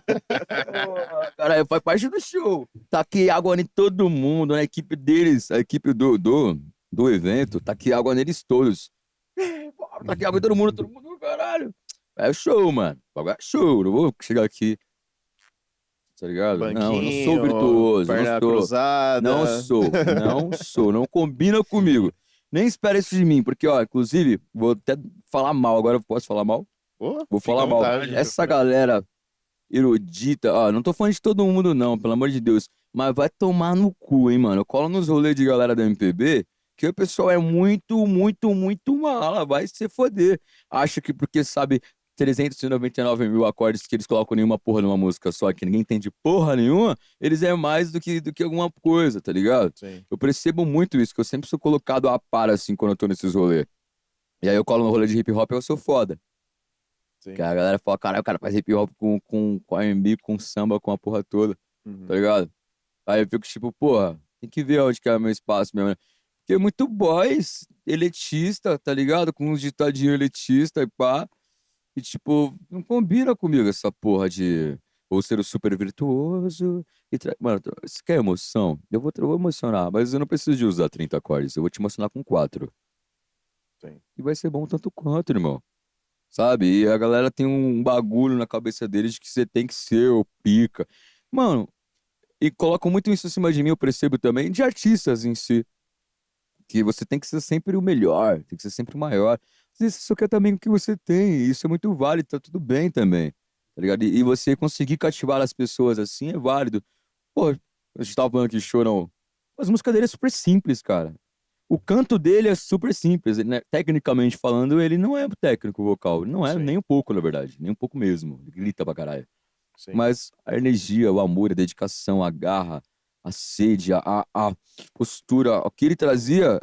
Cara, faz parte do show. Taquei água em todo mundo, na equipe deles, a equipe do evento, taquei água neles todos. Taquei água em todo mundo, caralho. É show, mano. É show, não vou chegar aqui, tá ligado? Não, eu não sou Banquinho, virtuoso, perna não sou. cruzada. Não sou, não combina comigo. Nem espera isso de mim, porque, ó, inclusive, vou até falar mal, agora eu posso falar mal? Pô, Vou fica falar à mal. vontade. Essa galera erudita, ó, não tô falando de todo mundo não, pelo amor de Deus, mas vai tomar no cu, hein, mano. Eu colo nos rolês de galera da MPB, que o pessoal é muito, muito, muito mala, vai se foder. Acha que porque sabe 399 mil acordes que eles colocam nenhuma porra numa música só, que ninguém entende porra nenhuma, eles é mais do que alguma coisa, tá ligado? Sim. Eu percebo muito isso, que eu sempre sou colocado a par, assim, quando eu tô nesses rolês. E aí eu colo no rolê de hip hop e eu sou foda. Sim. Que a galera fala, caralho, o cara faz hip hop com R&B, com samba, com a porra toda, Uhum. tá ligado? Aí eu fico tipo, porra, tem que ver onde que é o meu espaço mesmo, né? Porque é muito boys, elitista, tá ligado? Com uns ditadinhos elitista e pá. E tipo, não combina comigo essa porra de ou ser o super virtuoso. Mano, você quer emoção? Eu vou emocionar, mas eu não preciso de usar 30 acordes, eu vou te emocionar com 4. Sim. E vai ser bom tanto quanto, irmão. Sabe? E a galera tem um bagulho na cabeça deles de que você tem que ser o pica. Mano, e colocam muito isso em cima de mim, eu percebo também, de artistas em si. Que você tem que ser sempre o melhor, tem que ser sempre o maior. Às vezes você só quer também o que você tem, e isso é muito válido, tá tudo bem também. Tá ligado? E você conseguir cativar as pessoas assim é válido. Pô, a gente tava falando que Chorão. As músicas dele é super simples, cara. O canto dele é super simples, né? Tecnicamente falando, ele não é técnico vocal. Ele não é Sim. nem um pouco, na verdade. Nem um pouco mesmo. Ele grita pra caralho. Sim. Mas a energia, o amor, a dedicação, a garra, a sede, a postura, o que ele trazia,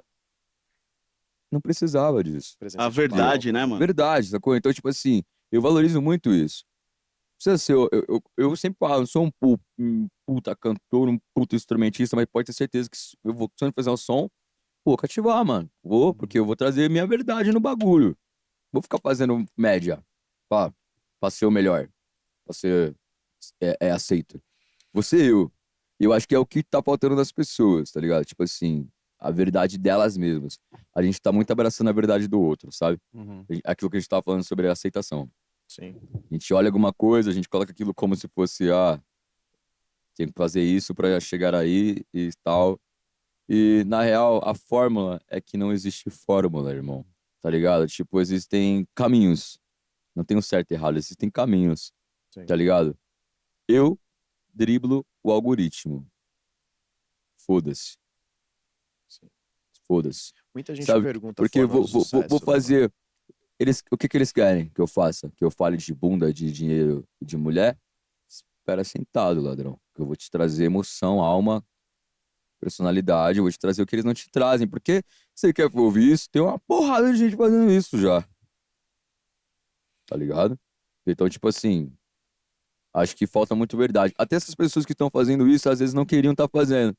não precisava disso. Presença A de verdade, palco. né, mano? Verdade, sacou? Então, tipo assim, eu valorizo muito isso. Precisa ser, eu sempre falo, eu sou um puta cantor, um puta instrumentista, mas pode ter certeza que se eu fazer um som, vou cativar, mano. Vou, porque eu vou trazer minha verdade no bagulho. Vou ficar fazendo média pra, pra ser o melhor, pra ser aceito. Vou ser eu. E eu acho que é o que tá faltando das pessoas, tá ligado? Tipo assim, a verdade delas mesmas. A gente tá muito abraçando a verdade do outro, sabe? Uhum. Aquilo que a gente tava falando sobre a aceitação. Sim. A gente olha alguma coisa, a gente coloca aquilo como se fosse, tem que fazer isso pra chegar aí e tal. E, na real, a fórmula é que não existe fórmula, irmão. Tá ligado? Tipo, existem caminhos. Não tem um certo e errado, existem caminhos. Sim. Tá ligado? Eu driblo o algoritmo. Foda-se. Sim. Foda-se. Muita gente Sabe? pergunta a Porque eu forma vou, do vou, vou sucesso, vou né, mano? fazer. O que que eles querem que eu faça? Que eu fale de bunda, de dinheiro e de mulher? Espera sentado, ladrão. Que eu vou te trazer emoção, alma, personalidade. Eu vou te trazer o que eles não te trazem. Porque você quer ouvir isso? Tem uma porrada de gente fazendo isso já. Tá ligado? Então, tipo assim, acho que falta muito verdade. Até essas pessoas que estão fazendo isso, às vezes não queriam estar fazendo.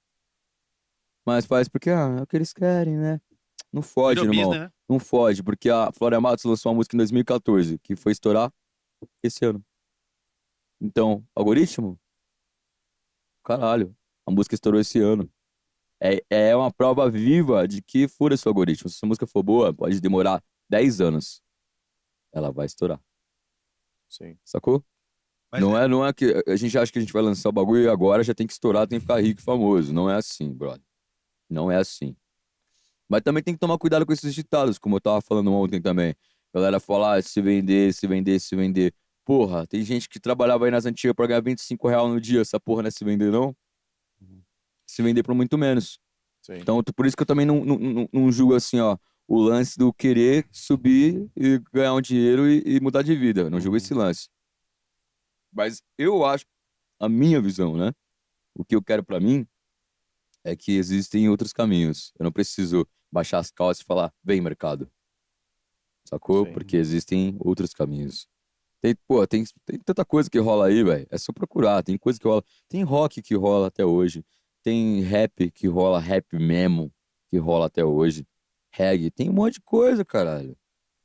Mas faz porque, é o que eles querem, né? Não fode, Virou irmão. business, né? Não fode, porque a Flória Matos lançou uma música em 2014, que foi estourar esse ano. Então, algoritmo? Caralho. A música estourou esse ano. É uma prova viva de que fura esse algoritmo. Se essa música for boa, pode demorar 10 anos. Ela vai estourar. Sim. Sacou? Mas Não é que a gente acha que a gente vai lançar o bagulho e agora já tem que estourar, tem que ficar rico e famoso. Não é assim, brother. Não é assim. Mas também tem que tomar cuidado com esses ditados, como eu tava falando ontem também. A galera fala, se vender, se vender, se vender. Porra, tem gente que trabalhava aí nas antigas pra ganhar R$ 25 no dia. Essa porra não é se vender, não? Se vender por muito menos. Sim. Então, por isso que eu também não julgo assim, ó, o lance do querer subir e ganhar um dinheiro e mudar de vida. Eu não julgo esse lance. Mas eu acho, a minha visão, né? O que eu quero pra mim é que existem outros caminhos. Eu não preciso baixar as calças e falar, vem, mercado. Sacou? Sim. Porque existem outros caminhos. Tem tanta coisa que rola aí, velho. É só procurar. Tem coisa que rola. Tem rock que rola até hoje. Tem rap que rola, rap mesmo. que rola até hoje. Reggae, tem um monte de coisa, caralho.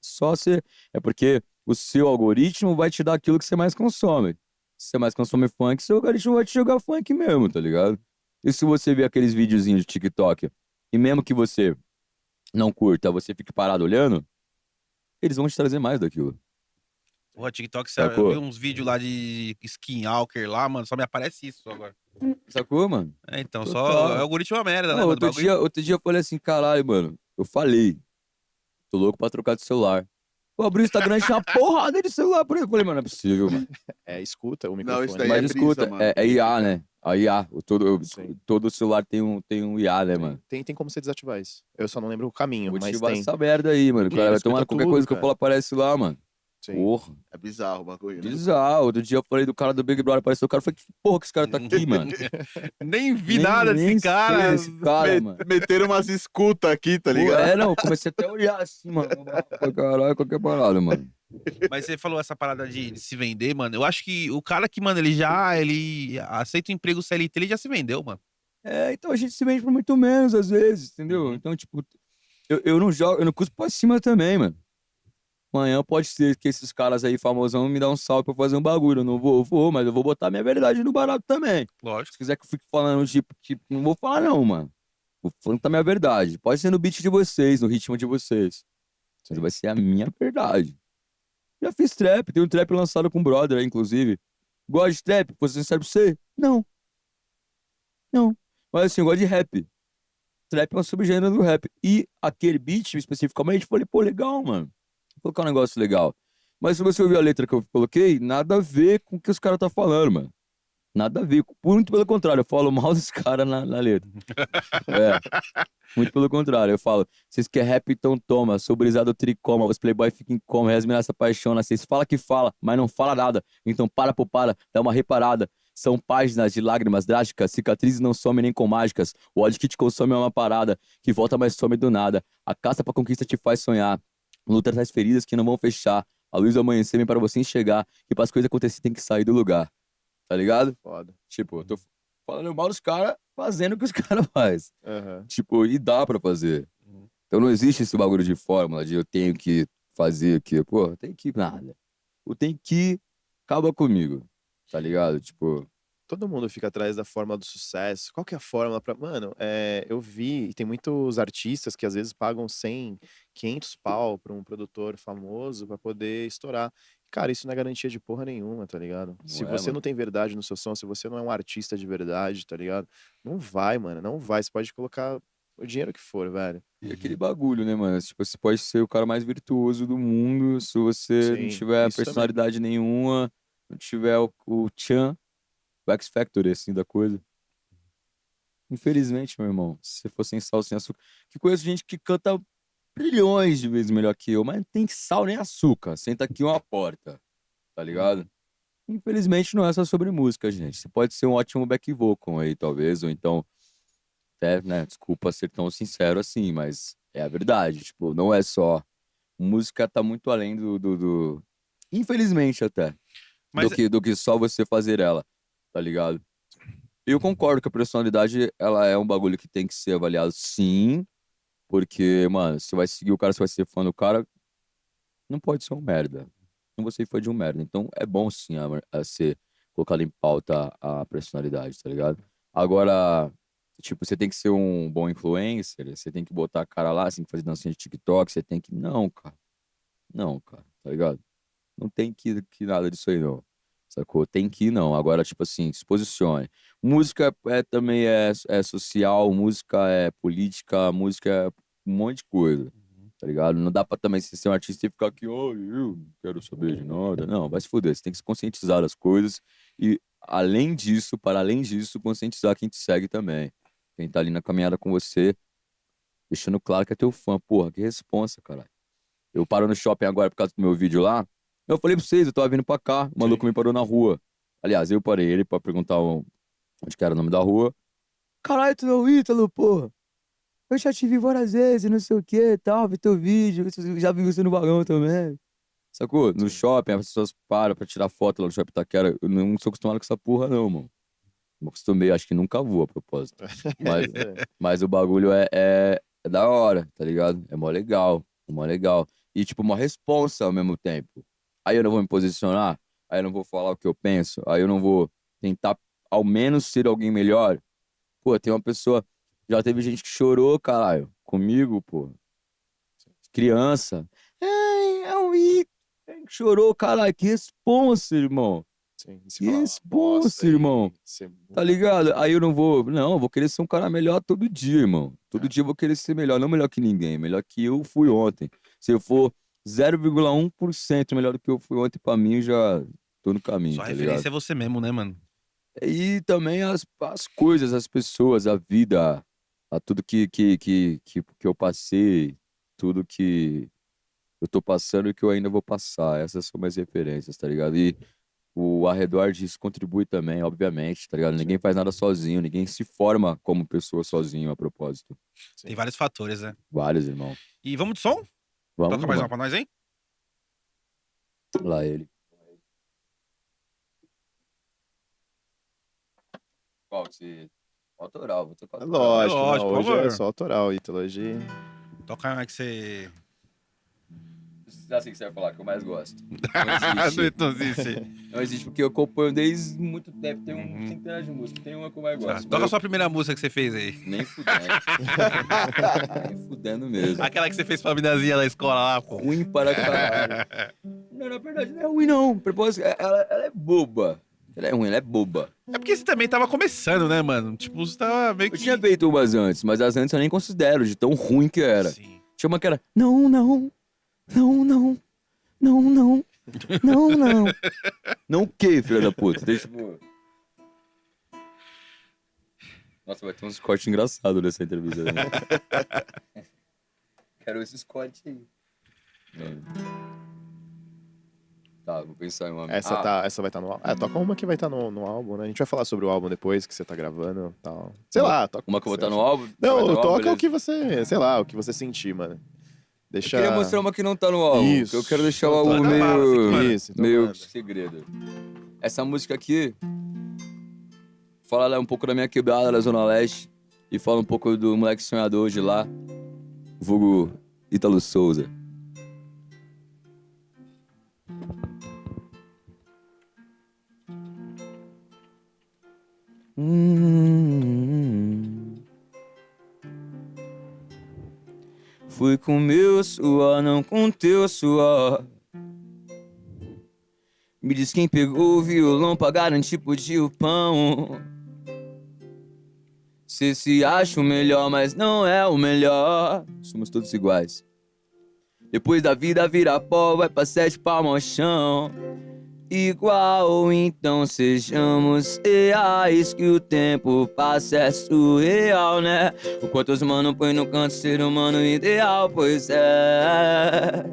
Só você. É porque o seu algoritmo vai te dar aquilo que você mais consome. Se você mais consome funk, seu algoritmo vai te jogar funk mesmo, tá ligado? E se você ver aqueles videozinhos de TikTok, e mesmo que você não curta, você fique parado olhando, eles vão te trazer mais daquilo. Porra, TikTok, eu vi Sacou? uns vídeos lá de Skinwalker lá, mano, só me aparece isso agora. Sacou, mano? É, então, só o Total. algoritmo é uma merda, né, Não, mano? O bagulho. outro dia eu falei assim, caralho, mano. Eu falei, tô louco pra trocar de celular. Eu abri o Instagram e tinha uma porrada de celular por aí. Eu falei, mano, não é possível, mano. Escuta o Não, isso microfone. daí Mas é brisa, escuta, mano. é IA, né? A IA. Sim. Todo celular tem um IA, né, mano? Tem como você desativar isso. Eu só não lembro o caminho, Vou mas ativar tem. essa merda aí, mano. Ele Cara, vai escuta tomar qualquer tudo, coisa que eu cara. falo aparece lá, mano. Sim. Porra, É bizarro o bagulho, né? bizarro. Outro dia eu falei do cara do Big Brother, apareceu o cara, eu falei, que porra que esse cara tá aqui, mano? Nem vi Nem, nada nem desse sei cara. esse cara, mano. Meteram umas escutas aqui, tá Pô, ligado? não, eu comecei até a olhar assim, mano. Pra caralho, qualquer parada, mano. Mas você falou essa parada de se vender, mano. Eu acho que o cara que, mano, ele aceita o emprego CLT, ele já se vendeu, mano. É, então a gente se vende por muito menos, às vezes, entendeu? Uhum. Então, tipo, eu não jogo, eu não cuspo pra cima também, mano. Amanhã pode ser que esses caras aí famosão me dão um salve pra fazer um bagulho. Eu não vou, mas eu vou botar minha verdade no barato também. Lógico. Se quiser que eu fique falando, tipo, não vou falar não, mano. Vou falando a minha verdade. Pode ser no beat de vocês, no ritmo de vocês. Mas vai ser a minha verdade. Já fiz trap, tem um trap lançado com o brother aí, inclusive. Gosta de trap? Vou ser sincero pra você? Não, não. Mas assim, eu gosto de rap. Trap é um subgênero do rap. E aquele beat, especificamente, eu falei, pô, legal, mano. Vou colocar um negócio legal. Mas se você ouvir a letra que eu coloquei, nada a ver com o que os caras tá falando, mano. Nada a ver. Muito pelo contrário, eu falo mal dos caras na letra. É, muito pelo contrário. Eu falo, vocês querem rap, então toma. Sou brisado tricoma, os playboy ficam em coma, as meninas se apaixonam. Vocês falam que fala, mas não fala nada. Então para, dá uma reparada. São páginas de lágrimas drásticas, cicatrizes não somem nem com mágicas. O ódio que te consome é uma parada, que volta mas some do nada. A caça pra conquista te faz sonhar. Luta traz feridas que não vão fechar. A luz do amanhecer vem para você enxergar. Que para as coisas acontecerem tem que sair do lugar. Tá ligado? Foda. Tipo, eu tô falando mal dos caras fazendo o que os caras fazem. Aham. Tipo, e dá pra fazer. Então não existe esse bagulho de fórmula de eu tenho que fazer aqui. Pô, tem que nada. O tem que acaba comigo. Tá ligado? Tipo, Todo mundo fica atrás da fórmula do sucesso. Qual que é a fórmula pra. Mano, eu vi, e tem muitos artistas que às vezes pagam 100, 500 pau pra um produtor famoso pra poder estourar. Cara, isso não é garantia de porra nenhuma, tá ligado? Se não é, você não mano. tem verdade no seu som, se você não é um artista de verdade, tá ligado? Não vai, mano, não vai. Você pode colocar o dinheiro que for, velho. E aquele bagulho, né, mano? Tipo, você pode ser o cara mais virtuoso do mundo se você não Sim, tiver isso também. personalidade nenhuma, não tiver o tchan, o X Factor, assim, da coisa. Infelizmente, meu irmão, se você for sem sal, sem açúcar. Que conheço gente que canta trilhões de vezes melhor que eu, mas não tem sal nem açúcar. Senta aqui uma porta, tá ligado? Infelizmente não é só sobre música, gente. Você pode ser um ótimo back vocal aí, talvez, ou então, até, né, desculpa ser tão sincero assim, mas é a verdade. Tipo, não é só. Música tá muito além infelizmente até, Mas do que só você fazer ela, tá ligado? Eu concordo que a personalidade, ela é um bagulho que tem que ser avaliado, sim, porque, mano, você vai seguir o cara, você vai ser fã do cara, não pode ser um merda. Não vou ser fã de um merda. Então é bom, sim, a ser colocado em pauta a personalidade, tá ligado? Agora, tipo, você tem que ser um bom influencer, você tem que botar a cara lá, você tem que fazer dancinha de TikTok, você tem que. Não, cara. Não, cara, tá ligado? Não tem que nada disso aí, não. Sacou? Tem que ir, não. Agora, tipo assim, se posicione. Música também é social, música é política, música é um monte de coisa, tá ligado? Não dá pra também você ser um artista e ficar aqui, oh, eu não quero saber de nada. Não, vai se fuder. Você tem que se conscientizar das coisas e, além disso, para além disso, conscientizar quem te segue também. Quem tá ali na caminhada com você, deixando claro que é teu fã. Porra, que responsa, caralho. Eu paro no shopping agora por causa do meu vídeo lá. Eu falei pra vocês, eu tava vindo pra cá, o maluco me parou na rua. Aliás, eu parei ele pra perguntar onde que era o nome da rua. Caralho, tu é o Ítalo, porra. Eu já te vi várias vezes, não sei o que e tal, vi teu vídeo, já vi você no vagão também. Sacou? No shopping, as pessoas param pra tirar foto lá no shopping Itaquera. Eu não sou acostumado com essa porra, não, mano. Não acostumei, acho que nunca vou a propósito. Mas, É. mas o bagulho é é da hora, tá ligado? É mó legal, é mó legal. E, tipo, uma responsa ao mesmo tempo. Aí eu não vou me posicionar, aí eu não vou falar o que eu penso, aí eu não vou tentar, ao menos, ser alguém melhor. Pô, tem uma pessoa... Já teve gente que chorou, caralho, comigo, pô. Criança. Ai, é o Ito. Chorou, caralho, que responsa, irmão. Sim. E se Que falar uma responsa, bosta irmão. e você Tá ligado? Aí eu não vou. Não, eu vou querer ser um cara melhor todo dia, irmão. Todo dia eu vou querer ser melhor. Não melhor que ninguém, melhor que eu fui ontem. Se eu for 0,1% melhor do que eu fui ontem, pra mim, eu já tô no caminho, Sua tá ligado? referência é você mesmo, né, mano? E também as coisas, as pessoas, a vida, a tudo que eu passei, tudo que eu tô passando e que eu ainda vou passar. Essas são minhas referências, tá ligado? E o arredor disso contribui também, obviamente, tá ligado? Ninguém faz nada sozinho, ninguém se forma como pessoa sozinho a propósito. Tem vários fatores, né? Vários, irmão. E vamos de som? Vamos, Toca mais uma mano. pra nós, hein? Lá ele. Qual que você... Autoral, vou tocar É autoral. lógico, não, lógico, por hoje é favor. só autoral, Ítalo. Hoje... Toca uma que você... Já sei o que você vai falar, que eu mais gosto. Não existe. Não existe. Não existe, porque eu acompanho desde muito tempo. Tem Uhum. centenas de músicas, tem uma que eu mais Tá, gosto. toca a mas sua primeira música que você fez aí. Nem fudendo. Nem fudendo mesmo. Aquela que você fez pra minazinha da escola lá, pô. Ruim para caralho. Não, na verdade, não é ruim, não. Propósito, ela é boba. Ela é ruim, ela é boba. É porque você também tava começando, né, mano? Tipo, você tava meio Eu que... tinha feito umas antes, mas as antes eu nem considero, de tão ruim que era. Sim. Tinha uma que era, não, não, não, não, não, não, não, não. Não o quê, filha da puta? Deixa, tipo... Nossa, vai ter uns cortes engraçados nessa entrevista. Né? Quero esses cortes aí. Tá, vou pensar em uma... Essa vai estar no álbum. É, toca uma que vai estar no álbum, né? A gente vai falar sobre o álbum depois que você tá gravando e tal. Sei lá, toca Uma que eu vou você estar no acha. álbum? Vai Não, estar no álbum, toca o beleza. que você, sei lá, o que você sentir, mano. Eu Deixa... queria mostrar uma que não tá no álbum. Isso. Que eu quero deixar o Então álbum toca. Manda bala, fica, meio... mano. Isso, então meio manda. segredo. Essa música aqui fala um pouco da minha quebrada da Zona Leste e fala um pouco do moleque sonhador de lá, vulgo Ítalo Souza. Fui com meu suor, não com teu suor. Me diz quem pegou o violão pra garantir podia o pão. Cê se acha o melhor, mas não é o melhor. Somos todos iguais. Depois da vida vira pó, vai pra 7 palmas ao chão. Igual, então sejamos reais, que o tempo passa é surreal, né? O quanto os mano põe no canto, ser humano ideal, pois é.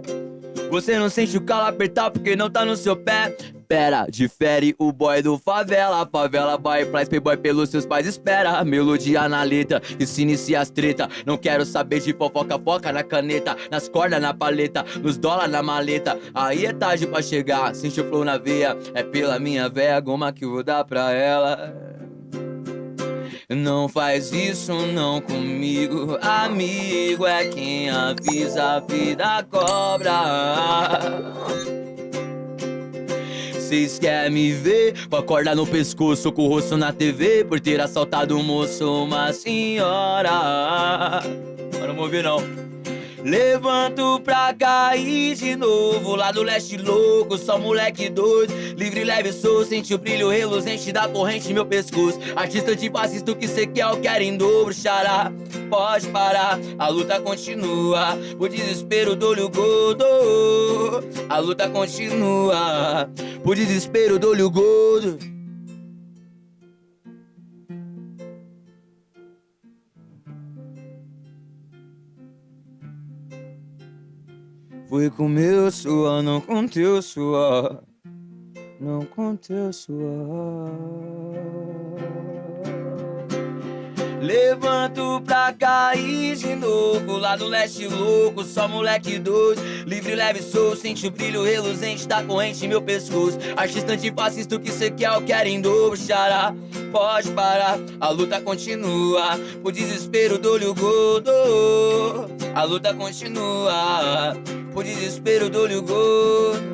Você não sente o calo apertar porque não tá no seu pé. Pera, difere o boy do favela. Favela vai pra playboy pelos seus pais espera. Melodia na letra, que se inicia as treta. Não quero saber de fofoca, foca na caneta. Nas cordas, na paleta, nos dólar na maleta. Aí é tarde pra chegar, sente o flow na veia. É pela minha véia, goma que eu vou dar pra ela. Não faz isso não comigo, amigo é quem avisa, a vida cobra. Cês querem me ver com a corda no pescoço, com o rosto na TV, por ter assaltado um moço, uma senhora. Mas não vou ver não. Levanto pra cair de novo, lá do leste louco, só moleque doido. Livre, leve, sou, sente o brilho reluzente da corrente no meu pescoço. Artista de fascista, o que cê quer, eu quero em dobro, xará. Pode parar, a luta continua, o desespero do-lhe o gordo. A luta continua, o desespero do-lhe o gordo. Fui com meu suor, não com teu suor. Não com teu suor. Levanto pra cair de novo. Lá do leste louco, só moleque doido. Livre, leve, sou, sente o brilho reluzente da corrente em meu pescoço. Artista antifascista, o que cê quer, eu quero em dobro, xará. Pode parar, a luta continua. O desespero dou-lhe o gordo. A luta continua. O desespero dou-lhe o gordo.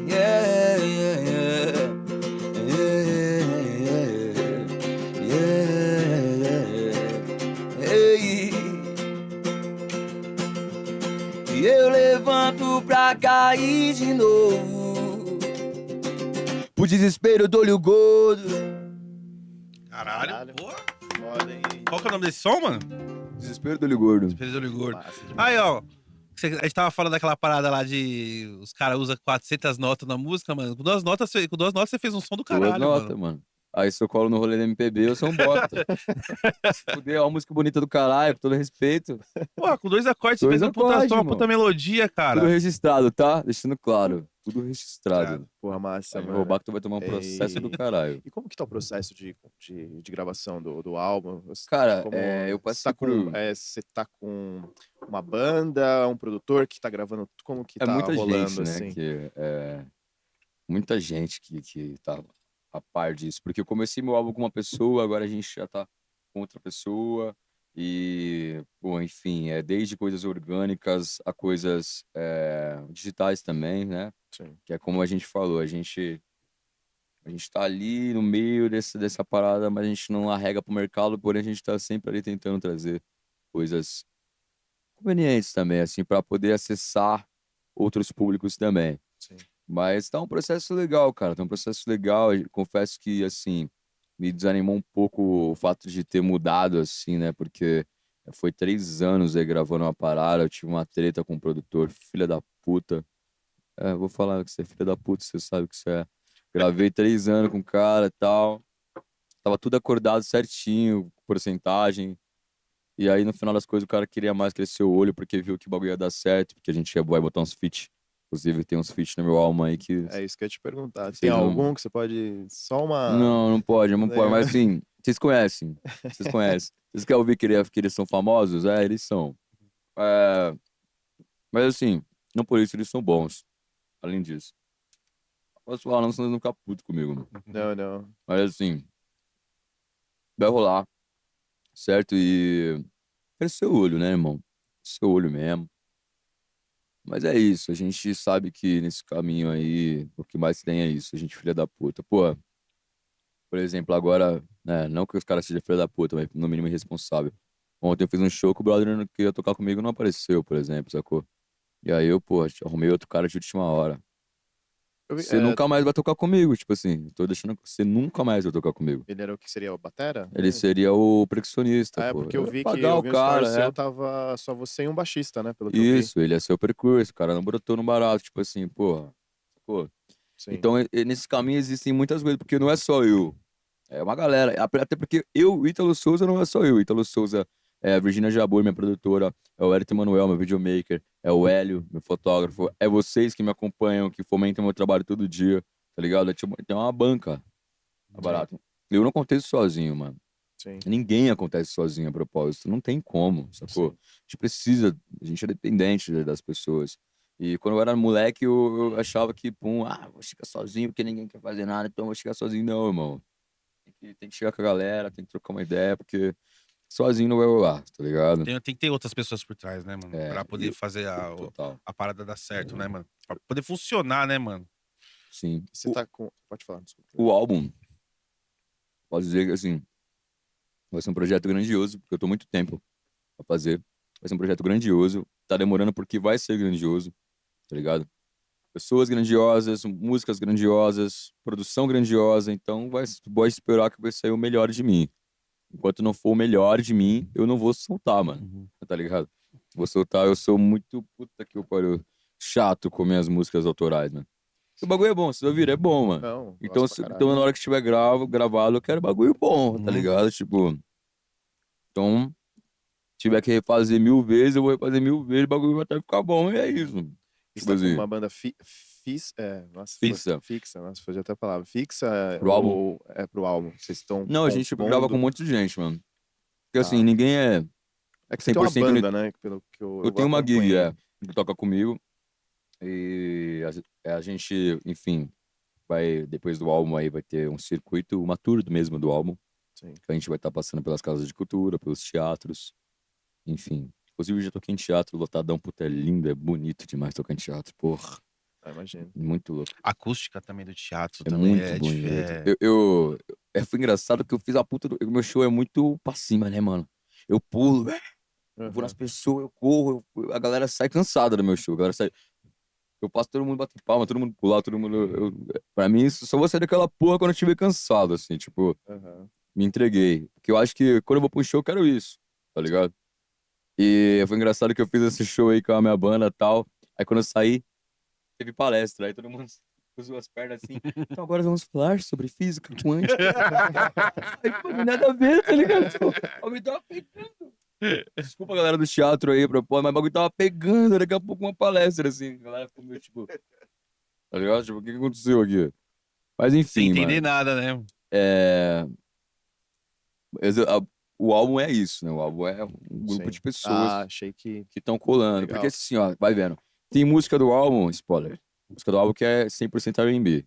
Yeah, yeah, yeah. E eu levanto pra cair de novo. Pro desespero dou-lhe o gordo. Caralho, Caralho. porra. Foda, hein? Qual que é o nome desse som, mano? Desespero do olho gordo. Pedro Gordo. Massa demais. Aí, ó. A gente tava falando daquela parada lá de... Os caras usam 400 notas na música, mano. Com duas notas você fez um som do caralho, Duas notas, mano. Aí se eu colo no rolê do MPB, eu sou um bosta. Se fuder, é uma música bonita do caralho, com todo respeito. Porra, com 2 acordes você Dois fez um puta acordes, som, uma irmão. puta melodia, cara. Tudo registrado, tá? Deixando claro. Tudo registrado. Porra, massa, Vai me mano. roubar que tu vai tomar um processo do caralho. E como que tá o processo de gravação do álbum? Cara, Como- eu você passei tá por... com, você tá com uma banda, um produtor que tá gravando, como que É tá muita rolando, gente, né? assim? Muita gente que tá a par disso. Porque eu comecei meu álbum com uma pessoa, agora a gente já tá com outra pessoa. E, bom, enfim, desde coisas orgânicas a coisas digitais também, né? Sim. Que é como a gente falou, a gente tá ali no meio dessa parada, mas a gente não arrega pro mercado, porém a gente tá sempre ali tentando trazer coisas convenientes também, assim, para poder acessar outros públicos também. Sim. Mas tá um processo legal, cara, tá um processo legal. Eu confesso que, assim, me desanimou um pouco o fato de ter mudado, assim, né? Porque foi 3 anos aí gravando uma parada, eu tive uma treta com o produtor, filha da puta. Vou falar que você é filha da puta, você sabe que você é. Gravei 3 anos com o cara e tal. Tava tudo acordado certinho, porcentagem. E aí, no final das coisas, o cara queria mais crescer o olho, porque viu que o bagulho ia dar certo, porque a gente vai botar uns feat. Inclusive, tem uns feat no meu álbum aí que... É isso que eu ia te perguntar. Tem Vocês não- algum que você pode... Só uma... Não pode, não pode. Legal. Mas assim, vocês conhecem. Vocês conhecem. Vocês querem ouvir que eles são famosos? Eles são. Mas assim, não por isso eles são bons. Além disso. Posso falar, não, senão eles não ficam putos comigo. Mano. Não. Mas assim, vai rolar, certo? E crescer o olho, né, irmão? Crescer o olho mesmo. Mas é isso, a gente sabe que nesse caminho aí, o que mais tem é isso, a gente filha da puta. Pô, por exemplo, agora, né, não que os caras sejam filha da puta, mas no mínimo irresponsável. Ontem eu fiz um show que o brother que ia tocar comigo não apareceu, por exemplo, sacou? E aí eu, pô, arrumei outro cara de última hora. Eu vi- Você é, nunca mais vai tocar comigo, tipo assim, tô deixando que você nunca mais vai tocar comigo. Ele era o que seria o batera? Ele seria o percussionista, pô. Porque eu ia vi que pagar eu o vi um story cara, seu, tava só você e um baixista, né? Pelo que eu vi. Isso, ele é seu percurso, o cara não brotou no barato, tipo assim, porra. Pô. Sim. Então, nesse caminho existem muitas coisas, porque não é só eu. É uma galera. Até porque o Ítalo Souza, não é só eu. Ítalo Souza é a Virgínia Jabor, minha produtora, é o Elton Manuel, meu videomaker, é o Hélio, meu fotógrafo, é vocês que me acompanham, que fomentam meu trabalho todo dia, tá ligado? Tem uma banca, tá barato. Eu não aconteço sozinho, mano. Sim. Ninguém acontece sozinho a propósito, não tem como, sacou? Sim. A gente precisa, a gente é dependente das pessoas. E quando eu era moleque, eu achava que, vou chegar sozinho porque ninguém quer fazer nada, então eu vou chegar sozinho. Não, irmão. Tem que chegar com a galera, tem que trocar uma ideia, porque sozinho não vai rolar, tá ligado? Tem que ter outras pessoas por trás, né, mano? Pra poder e- fazer Total. a parada dar certo, né, mano? Pra poder funcionar, né, mano? Sim. Você tá com... Pode falar, desculpa. O álbum, posso dizer que, assim, vai ser um projeto grandioso, porque eu tô muito tempo pra fazer. Vai ser um projeto grandioso. Tá demorando porque vai ser grandioso, tá ligado? Pessoas grandiosas, músicas grandiosas, produção grandiosa. Então, pode esperar que vai sair o melhor de mim. Enquanto não for o melhor de mim, eu não vou soltar, mano. Tá ligado? Vou soltar, eu sou muito puta que eu pariu. Chato com minhas músicas autorais, mano. O bagulho é bom, vocês ouviram, é bom, mano. Não, Então, gosto pra então caralho. na hora que estiver gravado, eu quero bagulho bom, tá Uhum. ligado? Tipo, então, se tiver que refazer 1000 vezes, eu vou refazer 1000 vezes, o bagulho vai até ficar bom, e é isso. Você Tipo tá com assim, uma banda nossa, fixa. fixa, nossa, foi até a palavra. Fixa Pro álbum. ou é pro álbum? Vocês estão Não, a gente grava com um compondo? monte de gente, mano. Porque assim, Tá. ninguém é É que você tem uma 100% banda, né? Pelo que Eu eu tenho uma gig, acompanhei. que toca comigo. E a gente, enfim, vai, depois do álbum aí, vai ter um circuito, uma tour mesmo do álbum. Sim. Que a gente vai estar passando pelas casas de cultura, pelos teatros, enfim. Inclusive, eu já toquei em teatro lotadão, puta, é lindo, é bonito demais tocar em teatro, porra, Imagino. muito louco. A acústica também do teatro É também muito é, bonito. é... Foi engraçado que eu fiz a puta do. O meu show é muito pra cima, né, mano? Eu pulo, eu vou nas pessoas, eu corro, a galera sai cansada do meu show. A galera sai. Eu passo todo mundo bater palma, todo mundo pular, todo mundo. Pra mim, só vou sair daquela porra quando eu estiver cansado, assim, tipo, Aham. me entreguei. Porque eu acho que quando eu vou pro show, eu quero isso, tá ligado? E foi engraçado que eu fiz esse show aí com a minha banda e tal. Aí quando eu saí, teve palestra, aí todo mundo cruzou as pernas assim. Então agora vamos falar sobre física quântica. Aí, pô, não nada a ver, tá ligado? O bagulho tava pegando. Desculpa a galera do teatro aí, mas o bagulho tava pegando. Daqui a pouco uma palestra, assim. A galera ficou meio tipo, tá ligado? Tipo, o que que aconteceu aqui? Mas Sem enfim, entender mano. nada, né? É... O álbum é isso, né? O álbum é um grupo Sim. de pessoas Ah, achei que que estão colando. Porque legal. assim, ó, vai vendo. Tem música do álbum, spoiler. Música do álbum que é 100% R&B.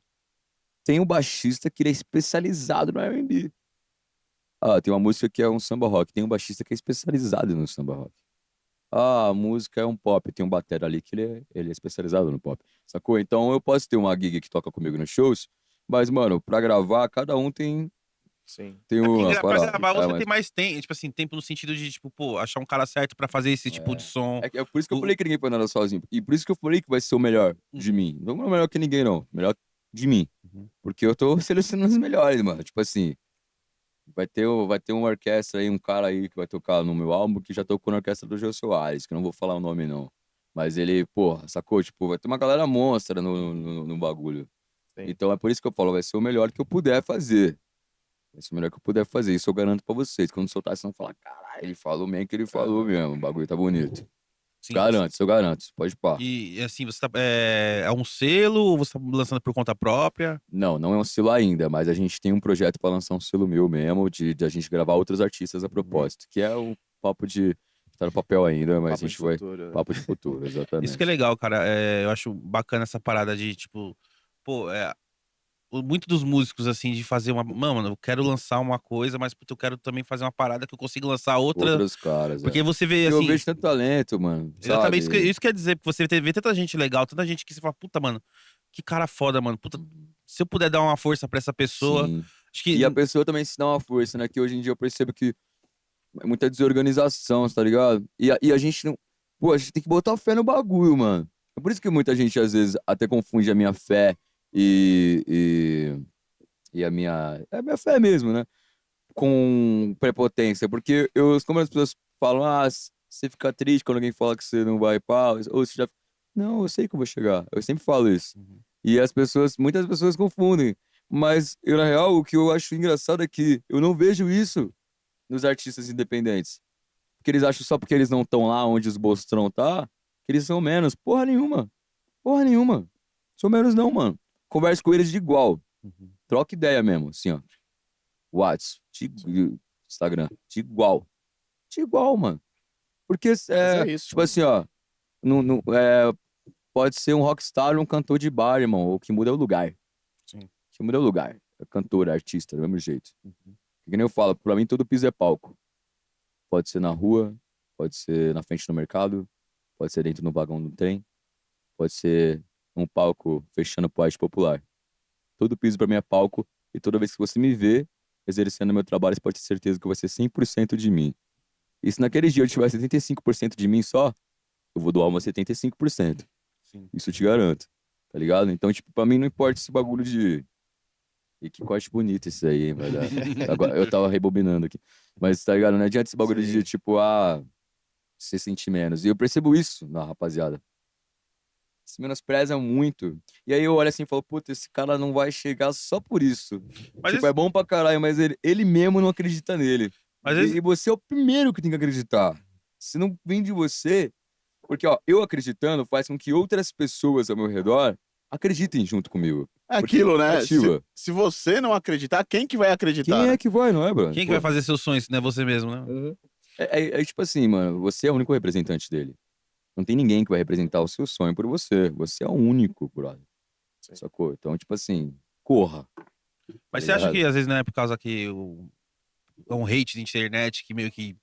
Tem um baixista que ele é especializado no R&B. Ah, tem uma música que é um samba rock. Tem um baixista que é especializado no samba rock. Ah, a música é um pop. Tem um batera ali que ele é especializado no pop. Sacou? Então eu posso ter uma gig que toca comigo nos shows, mas, mano, pra gravar, cada um Sim. tem É porque uma pra parada. gravar Cara, você tem mas mais tempo, tipo assim, tempo no sentido de, tipo, pô, achar um cara certo pra fazer esse tipo de som. é por isso que eu O- falei que ninguém pode nada sozinho. E por isso que eu falei que vai ser o melhor de mim. Não é o melhor que ninguém, não. Melhor de mim. Uhum. Porque eu tô selecionando os melhores, mano. Tipo assim, vai ter uma orquestra aí, um cara aí que vai tocar no meu álbum que já tocou na orquestra do Jô Soares, que eu não vou falar o nome, não. Mas ele, porra, sacou? Tipo, vai ter uma galera monstra no bagulho. Sim. Então é por isso que eu falo, vai ser o melhor que eu puder fazer. Vai ser o melhor que eu puder fazer. Isso eu garanto pra vocês. Quando soltar, vocês vão falar, caralho, ele falou mesmo que ele falou mesmo. O bagulho tá bonito. Sim. Garanto, isso eu garanto. Pode pá. E assim, você tá. É um selo ou você tá lançando por conta própria? Não, não é um selo ainda, mas a gente tem um projeto pra lançar um selo meu mesmo, de a gente gravar outros artistas a propósito, que é o papo de. Tá no papel ainda, mas Papo a de gente vai. futuro, né? Papo de futuro, Isso que é exatamente. legal, cara. Eu acho bacana essa parada de, tipo, pô, muito dos músicos, assim, de fazer uma. Mano, eu quero lançar uma coisa, mas puta, eu quero também fazer uma parada que eu consiga lançar outra. Outros caras, é. Porque você vê, Eu assim. vejo tanto talento, mano, Exatamente sabe? isso quer dizer, porque você vê tanta gente legal, tanta gente que você fala, puta, mano, que cara foda, mano. Puta, se eu puder dar uma força pra essa pessoa, Sim. acho que. E a pessoa também se dá uma força, né? Que hoje em dia eu percebo que é muita desorganização, tá ligado? E a gente não. Pô, a gente tem que botar fé no bagulho, mano. É por isso que muita gente, às vezes, até confunde a minha fé e, e a minha fé mesmo, né? Com prepotência. Porque como as pessoas falam, ah, você fica triste quando alguém fala que você não vai pá, ou você já. Não, eu sei que eu vou chegar. Eu sempre falo isso. Uhum. E muitas pessoas confundem. Mas, eu, na real, o que eu acho engraçado é que eu não vejo isso nos artistas independentes. Porque eles acham só porque eles não estão lá onde os Bostrão tá, que eles são menos. Porra nenhuma. Porra nenhuma. São menos não, mano. Converso com eles de igual. Uhum. Troca ideia mesmo, assim, ó. WhatsApp, Instagram, de igual. De igual, mano. Porque, Mas é isso. tipo assim, ó, pode ser um rockstar ou um cantor de bar, irmão. O que muda é o lugar. Sim. O que muda é o lugar. É cantor, é artista, do mesmo jeito. Uhum. Que nem eu falo, pra mim todo piso é palco. Pode ser na rua, pode ser na frente do mercado, pode ser dentro do vagão do trem, pode ser um palco fechando pro arte popular. Todo piso pra mim é palco e toda vez que você me vê exercendo meu trabalho, você pode ter certeza que vai ser 100% de mim. E se naquele dia eu tiver 75% de mim só, eu vou doar umas 75%. Sim. Isso eu te garanto. Tá ligado? Então, tipo, pra mim não importa esse bagulho de. E que corte bonito isso aí, hein, vai dar. Agora, eu tava rebobinando aqui. Mas, tá ligado? Não adianta esse bagulho Sim. de, tipo, se sentir menos. E eu percebo isso na rapaziada. Se menosprezam muito. E aí eu olho assim e falo, puta, esse cara não vai chegar só por isso. Mas Tipo, é bom pra caralho, mas ele mesmo não acredita nele. Às vezes- E você é o primeiro que tem que acreditar. Se não vem de você, Porque, ó, eu acreditando faz com que outras pessoas ao meu redor acreditem junto comigo. É aquilo, né? Ativa. Se você não acreditar, quem que vai acreditar? Quem né? é que vai, não é, brother? Quem que vai fazer seus sonhos, se não é você mesmo, né? É tipo assim, mano, você é o único representante dele. Não tem ninguém que vai representar o seu sonho por você. Você é o único, brother. Sim. Sacou? Então, tipo assim, corra. Mas Tá você acha ligado? que às vezes não é por causa que é um hate de internet que meio que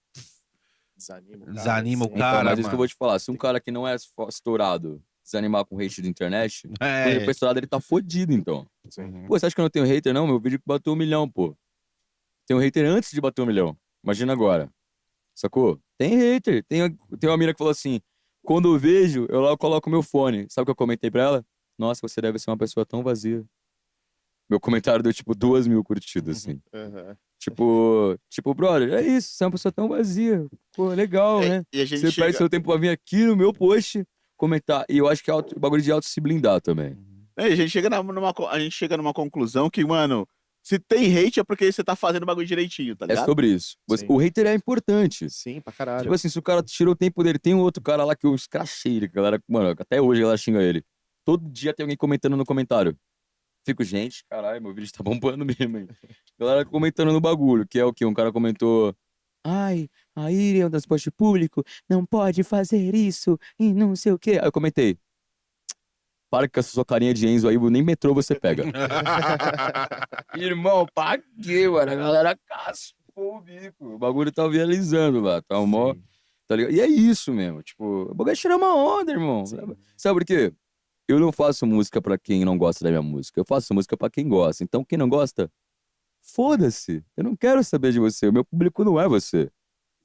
desanima o sim. Então, cara, mas isso que eu mano? vou te falar. Se um cara que não é estourado desanimar com hate da internet, quando ele É. for estourado, ele tá fodido, então. Sim. Pô, você acha que eu não tenho hater, não? Meu vídeo bateu 1 milhão, pô. Tem um hater antes de bater 1 milhão. Imagina agora. Sacou? Tem hater. Tem uma mina que falou assim: quando eu vejo, eu lá coloco meu fone. Sabe o que eu comentei pra ela? Nossa, você deve ser uma pessoa tão vazia. Meu comentário deu tipo 2.000 curtidas, assim. Aham. Tipo, brother, é isso, você é uma pessoa tão vazia. Pô, legal, né? E a gente Você perde chega... seu tempo pra vir aqui no meu post comentar. E eu acho que é bagulho de auto se blindar também. A gente chega a gente chega numa conclusão que, mano, se tem hate é porque você tá fazendo o bagulho direitinho, tá É ligado? sobre isso. Sim. O hater é importante. Sim, pra caralho. Tipo assim, se o cara tirou o tempo dele, tem um outro cara lá que eu escrachei ele, que a galera, mano, até hoje a galera xinga ele. Todo dia tem alguém comentando no comentário. Fico, gente, caralho, meu vídeo tá bombando mesmo, hein? Galera comentando no bagulho, que é o quê? Um cara comentou: ai, aí é um transporte público, não pode fazer isso e não sei o quê. Aí eu comentei: para com essa sua carinha de Enzo aí, nem metrô você pega. Irmão, pra quê, mano? A galera caspou o bico. O bagulho tá viralizando lá, tá mó. Sim. Tá ligado? E é isso mesmo, tipo, o bagulho é tirar uma onda, irmão. Sim. Sabe por quê? Eu não faço música pra quem não gosta da minha música. Eu faço música pra quem gosta. Então, quem não gosta, foda-se. Eu não quero saber de você. O meu público não é você.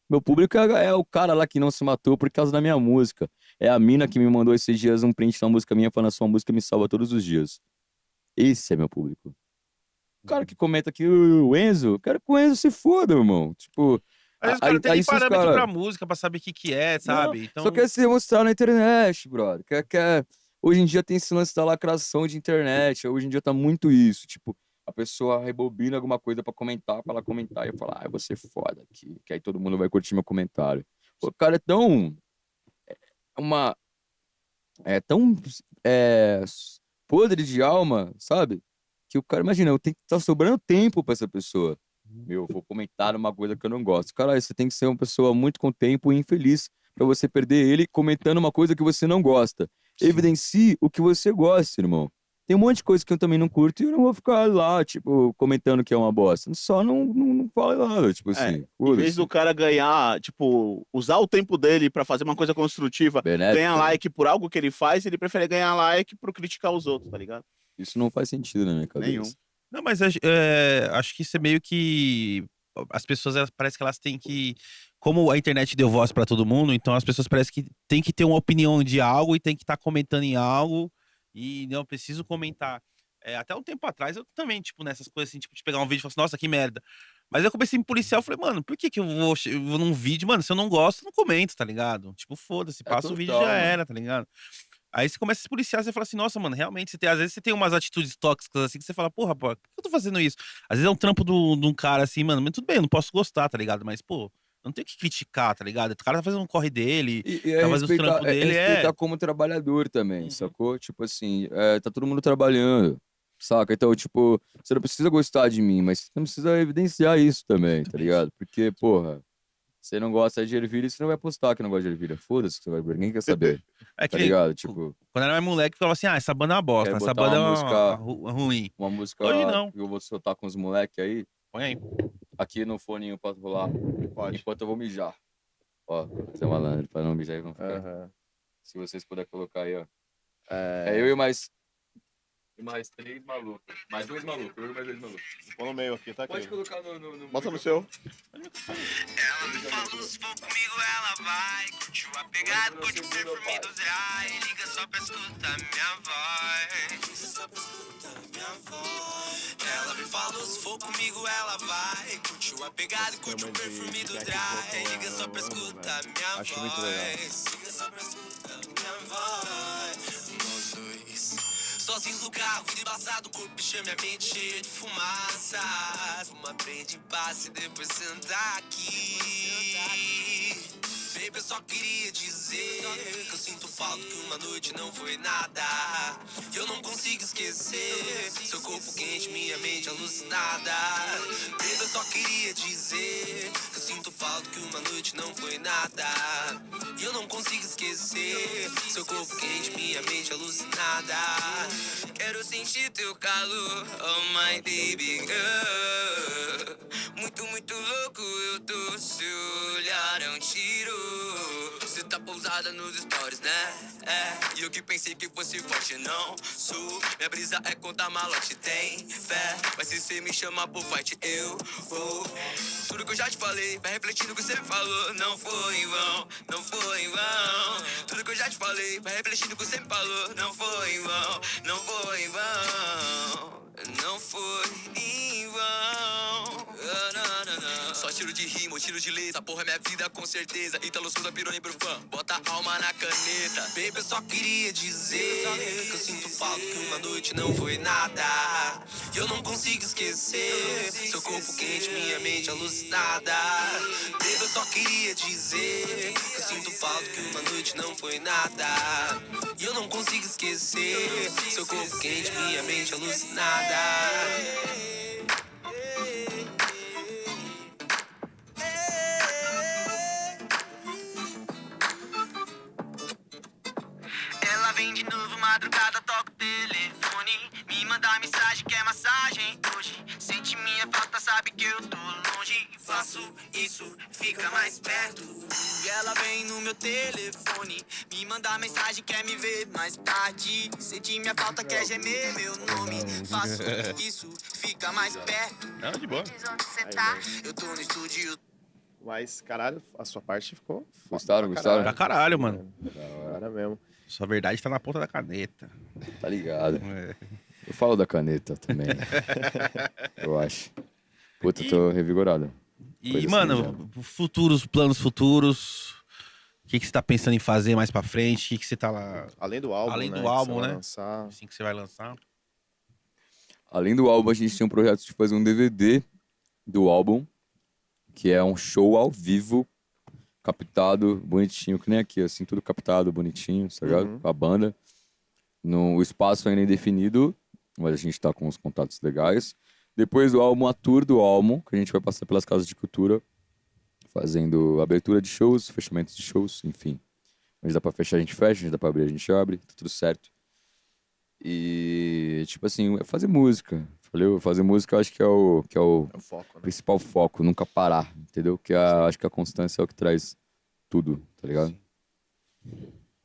Meu público é o cara lá que não se matou por causa da minha música. É a mina que me mandou esses dias um print da música minha falando: a sua música me salva todos os dias. Esse é meu público. O cara que comenta aqui, o Enzo, eu quero que o Enzo se foda, irmão. Tipo, Às vezes o cara não tem aí nem se os parâmetro cara... pra música, pra saber o que é, Não, sabe? Então, só quer se mostrar na internet, brother. Hoje em dia tem esse lance da lacração de internet. Hoje em dia tá muito isso. Tipo, a pessoa rebobina alguma coisa pra comentar, pra ela comentar e falar: ah, eu vou ser foda aqui. Que aí todo mundo vai curtir meu comentário. Pô, o cara é tão. Uma. É tão. É, podre de alma, sabe? Que o cara, imagina, eu tenho que estar sobrando tempo pra essa pessoa. Meu, eu vou comentar uma coisa que eu não gosto. Cara, você tem que ser uma pessoa muito com tempo e infeliz pra você perder ele comentando uma coisa que você não gosta. Evidencie o que você gosta, irmão. Tem um monte de coisa que eu também não curto e eu não vou ficar lá, tipo, comentando que é uma bosta. Só não falo nada, tipo assim. Em vez Foda-se. do cara ganhar, tipo, usar o tempo dele pra fazer uma coisa construtiva, Benéfica, ganhar né? like por algo que ele faz, ele prefere ganhar like por criticar os outros, tá ligado? Isso não faz sentido na minha cabeça. Nenhum. não, mas acho que isso é meio que as pessoas parece que elas têm que, como a internet deu voz pra todo mundo, então as pessoas parecem que têm que ter uma opinião de algo e tem que estar comentando em algo e não preciso comentar. Até um tempo atrás eu também, tipo, nessas coisas assim, tipo, de pegar um vídeo e falar assim, nossa, que merda. Mas eu comecei a me policiar, eu falei, mano, por que que eu vou num vídeo, mano, se eu não gosto, eu não comento, tá ligado? Tipo, foda-se, passa o vídeo e total, já mano. era, tá ligado? Aí você começa a se policiar, você fala assim, nossa, mano, realmente, às vezes você tem umas atitudes tóxicas assim que você fala, porra, pô, por que eu tô fazendo isso? Às vezes é um trampo de um cara assim, mano, mas tudo bem, eu não posso gostar, tá ligado? Mas, pô, eu não tenho que criticar, tá ligado? O cara tá fazendo um corre dele, E é tá fazendo os respeitar, trampos dele, respeitar como trabalhador também, Uhum. sacou? Tipo assim, tá todo mundo trabalhando, saca? Então, tipo, você não precisa gostar de mim, mas você não precisa evidenciar isso também, tá ligado? Porque, porra, você não gosta de ervilha, você não vai postar que não gosta de ervilha. Foda-se que você vai ver, ninguém quer saber, É que tá nem, ligado? Tipo, quando eu era mais moleque, falava assim, essa banda é uma bosta, quer essa botar banda uma é música, ruim. uma música Hoje não, que eu vou soltar com os moleques aí, põe aí. aqui no foninho pra rolar, Pode. enquanto eu vou mijar. Ó, você é malandro, pra não mijar e vão ficar. Aham. Se vocês puderem colocar aí, ó. É, É eu e mais 3 malucos. Mais 2 malucos. Eu e mais 2 malucos. Vou no meio aqui, tá, Pode querido? colocar no Bota no seu. Ela me falou, se for comigo ela vai. Curtiu a pegada, curte o perfume do dry. Liga só pra escutar minha voz. Liga só pra escutar minha voz. Ela me falou, se for comigo ela vai. Curtiu a pegada, curte o perfume do dry. Liga só pra escutar minha voz. Acho muito legal. Liga só pra escutar minha voz. Nós dois. Sozinhos no carro, vida embaçado, o corpo picha minha mente cheia de fumaça. Fuma, prende, passa e depois senta aqui. Baby, eu só queria dizer que eu sinto falta, que uma noite não foi nada. E eu não consigo esquecer seu corpo quente, minha mente alucinada. Baby, eu só queria dizer que eu sinto falta, que uma noite não foi nada. E eu não consigo esquecer seu corpo quente, minha mente alucinada. Quero sentir teu calor, oh my baby girl. Muito, muito louco eu tô, seu olhar é um tiro. Você tá pousada nos stories, né? E eu que pensei que fosse forte, não sou. Minha brisa é contar malote, tem fé. Mas se você me chamar por fight, eu vou. Tudo que eu já te falei, vai refletindo o que você me falou. Não foi em vão, não foi em vão. Tudo que eu já te falei, vai refletindo o que você me falou. Não foi em vão, não foi em vão. Não foi em vão. Só tiro de rima, tiro de letra. Porra, é minha vida com certeza. Ítalo Souza, Pironi pro fã. Bota a alma na caneta. Baby, eu só queria dizer que eu sinto falta, que uma noite não foi nada. E eu não consigo esquecer seu corpo quente, minha mente alucinada. Baby, eu só queria dizer que eu sinto falta, que uma noite não foi nada. E eu não consigo esquecer seu corpo quente, minha mente alucinada. Ela vem de novo, madrugada, toca o telefone. Me manda mensagem, quer massagem hoje. Sente minha falta, sabe que eu tô longe. Faço isso, fica mais perto. Ela vem no meu telefone. Me manda mensagem, quer me ver mais tarde. Sente minha falta, quer gemer meu nome. Faço isso, fica mais perto. Não, de boa. Onde você tá? Eu tô no estúdio. Mas, caralho, a sua parte ficou foda Gostaram, pra gostaram? Pra caralho, mano. Cara mesmo. Sua verdade tá na ponta da caneta. Tá ligado. É. Eu falo da caneta também. Eu acho. Puta, eu tô revigorado. E, Coisa assim, mano, planos futuros. O que você tá pensando em fazer mais pra frente? O que você tá lá. Além do álbum, Além né? do que álbum, você vai né? lançar. Assim que você vai lançar. Além do álbum, a gente tem um projeto de fazer um DVD do álbum, que é um show ao vivo, captado, bonitinho, que nem aqui, assim, tudo captado, bonitinho, tá ligado? Uhum. Com a banda. O espaço ainda é indefinido, mas a gente tá com os contatos legais. Depois do álbum, a tour do álbum, que a gente vai passar pelas casas de cultura, fazendo abertura de shows, fechamentos de shows, enfim. Onde dá pra fechar, a gente fecha, onde dá pra abrir, a gente abre, tá tudo certo. E, tipo assim, é fazer música, valeu? Fazer música eu acho que é o É o foco, né? principal foco, nunca parar, entendeu? Que acho que a constância é o que traz tudo, tá ligado?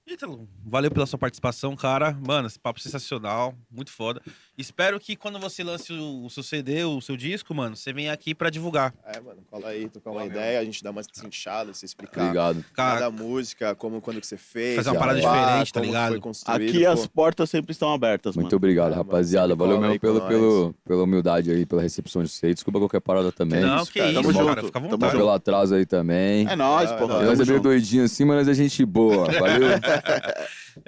Ítalo, valeu pela sua participação, cara. Mano, esse papo sensacional, muito foda. Espero que quando você lance o seu CD, o seu disco, mano, você venha aqui pra divulgar. É, mano, cola aí, trocar uma Boa, meu. ideia, a gente dá uma cinchada, você explicar Obrigado. Cara, cada música, quando que você fez. Fazer uma já parada é, diferente, tá como que ligado? foi construído, Aqui as pô. portas sempre estão abertas, Muito mano. obrigado, É, mano, rapaziada. sempre Valeu cola mesmo aí com pela humildade aí, pela recepção de vocês. Desculpa qualquer parada também. não, isso, que cara. isso, Tamo cara, junto. fica à Tamo vontade. Pelo atraso aí também. É nóis, Não, porra. não, Nós é Tamo meio junto. doidinho assim, mas é gente boa. Valeu?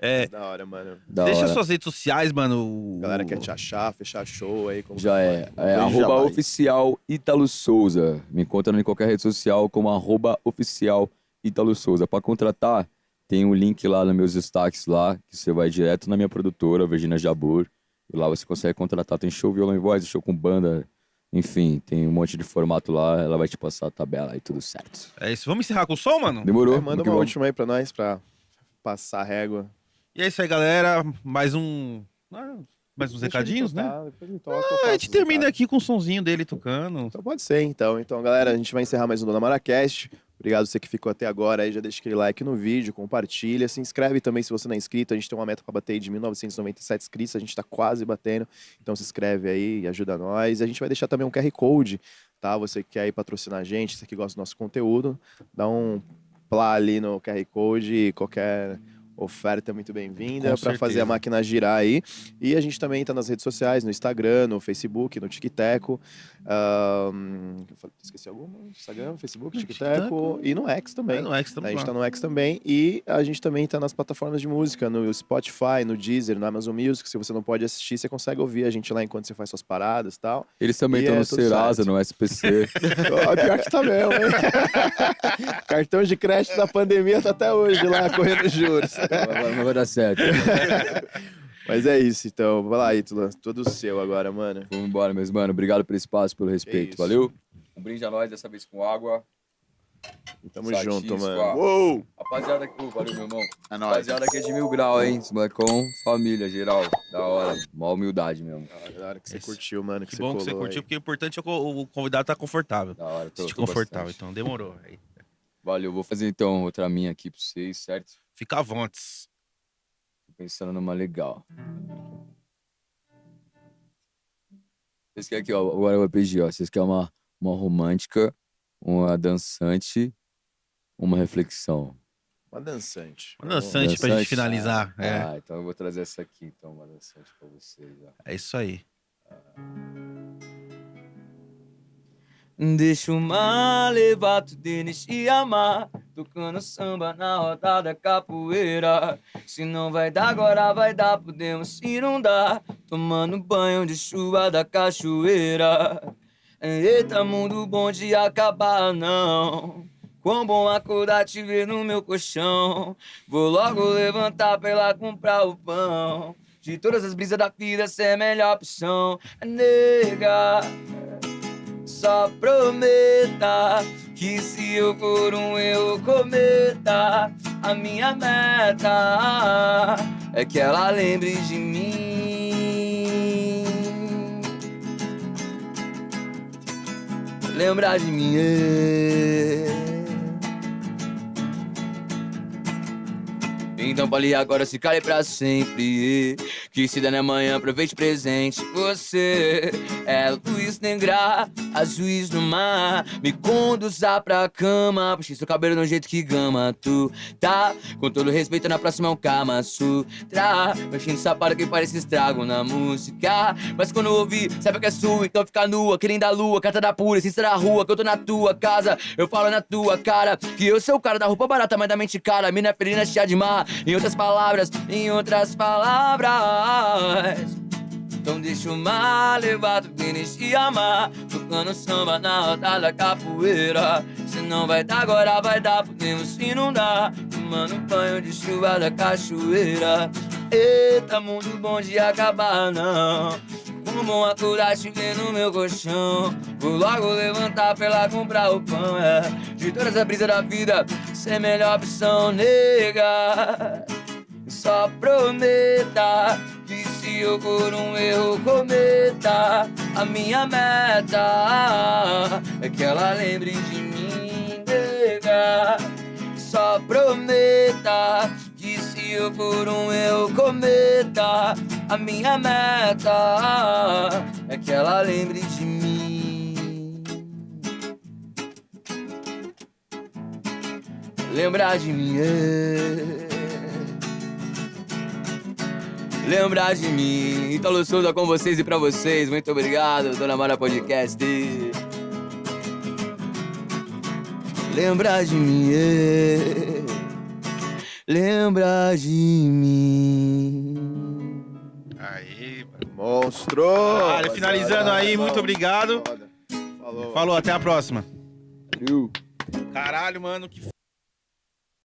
É, Da hora, mano. Da deixa hora. suas redes sociais, mano. Galera quer te achar, fechar show aí, como Já que é. faz? É Beijo, arroba Jabai. oficial Ítalo Souza. Me encontra em qualquer rede social como arroba oficial Ítalo Souza. Pra contratar, tem um link lá nos meus destaques lá, que você vai direto na minha produtora, Virginia Jabur. E lá você consegue contratar. Tem show violão e voz, show com banda. Enfim, tem um monte de formato lá. Ela vai te passar a tabela e tudo certo. É isso. Vamos encerrar com o som, mano? Demorou? É, manda Vamos que uma vamos. última aí pra nós, pra passar a régua. E é isso aí, galera. Mais mais uns Deixa ele recadinhos, né? tocar, depois ele toca, eu A faço gente os termina recados. aqui com o sonzinho dele tocando. Então pode ser, então. Então, galera, a gente vai encerrar mais um Dona Maracast. Obrigado você que ficou até agora aí. Já deixa aquele like no vídeo, compartilha. Se inscreve também se você não é inscrito. A gente tem uma meta para bater aí de 1997 inscritos. A gente tá quase batendo. Então se inscreve aí e ajuda nós. A gente vai deixar também um QR Code, tá? Você que quer aí patrocinar a gente, você que gosta do nosso conteúdo, dá um plá ali no QR Code. Qualquer oferta muito bem-vinda Com para fazer certeza. a máquina girar aí. E a gente também tá nas redes sociais, no Instagram, no Facebook, no TikTok. Esqueci alguma? Instagram, Facebook, No TikTok TikTok. e no X também. No X, tamo A gente lá. tá no X também. E a gente também tá nas plataformas de música, no Spotify, no Deezer, no Amazon Music. Se você não pode assistir, você consegue ouvir a gente lá enquanto você faz suas paradas e tal. Eles também E estão é no tudo Serasa, certo. no SPC. Ó, pior que tá mesmo, hein? Cartão de crédito da pandemia tá até hoje lá, correndo juros. Mas vai dar certo. Mas é isso, então. Vai lá, Ítala. Tudo seu agora, mano. Vamos embora, meus mano. Obrigado pelo espaço, pelo respeito. isso. Valeu? Um brinde a nós, dessa vez com água. Tamo Satisfa. junto, mano. Uou! Rapaziada aqui, valeu, meu irmão. É nóis. Rapaziada aqui é de 1000 grau, hein? Esse molecão, família, geral. Da hora. Mó humildade mesmo. Da hora que você Esse- curtiu, mano. Que Que você bom que você colou curtiu, aí. porque o importante é o convidado tá confortável. Da hora. Sente confortável, então demorou. Aí, Valeu, vou fazer então outra minha aqui pra vocês, certo? fica à vontade. Tô pensando numa legal. Vocês querem aqui, ó, agora eu vou pedir, ó. Vocês querem uma romântica, uma dançante, uma reflexão. Uma dançante. Uma dançante pra gente Dançante? finalizar. É, Ah, então eu vou trazer essa aqui, então, uma dançante pra vocês, ó. é isso aí. Deixa o mar levar tudo eles te amar, tocando samba na roda da capoeira. Se não vai dar agora, vai dar, podemos se não dar, tomando banho de chuva da cachoeira. Eita, mundo bom de acabar, não. Quão bom acordar te ver no meu colchão. Vou logo levantar pra ir lá comprar o pão. De todas as brisas da vida, cê é a melhor opção. Nega, só prometa que se eu for um eu cometa, a minha meta é que ela lembre de mim. Lembrar de mim. Então pode agora se cale pra sempre. Que se der na manhã, aproveite presente. Você é luz negra, azuis no mar. Me conduza pra cama, puxe seu cabelo de um jeito que gama. Tu tá, com todo respeito, na próxima é um Kama Sutra. Mexendo sapato que parece estrago na música. Mas quando eu ouvir, sabe que é sua, então fica nua. Que nem da lua, carta da pura, essência da rua. Que eu tô na tua casa, eu falo na tua cara. Que eu sou o cara da roupa barata, mas da mente cara. Mina felina, cheia de mar. Em outras palavras, então deixa o mar levar tudo eles te amar, tocando samba na roda da capoeira. Se não vai dar agora, vai dar, podemos se não dar, tomando banho de chuva da cachoeira. Eita, mundo bom de acabar, não. Como bom acordar te ver no meu colchão. Vou logo levantar pra ir lá comprar o pão, é. De todas as brisas da vida, cê é a melhor opção, nega. Só prometa que se eu for um erro cometa, a minha meta é que ela lembre de mim, nega. Só prometa que se eu for um erro cometa, a minha meta é que ela lembre de mim. Lembrar de mim, lembrar de mim. Ítalo Souza com vocês e pra vocês. Muito obrigado, Dona Mara Podcast. Lembrar de mim, lembrar de mim. Aí, Monstro! Caralho, finalizando aí, muito obrigado. Foda. Falou. Falou, até a próxima. Valeu. Caralho, mano, que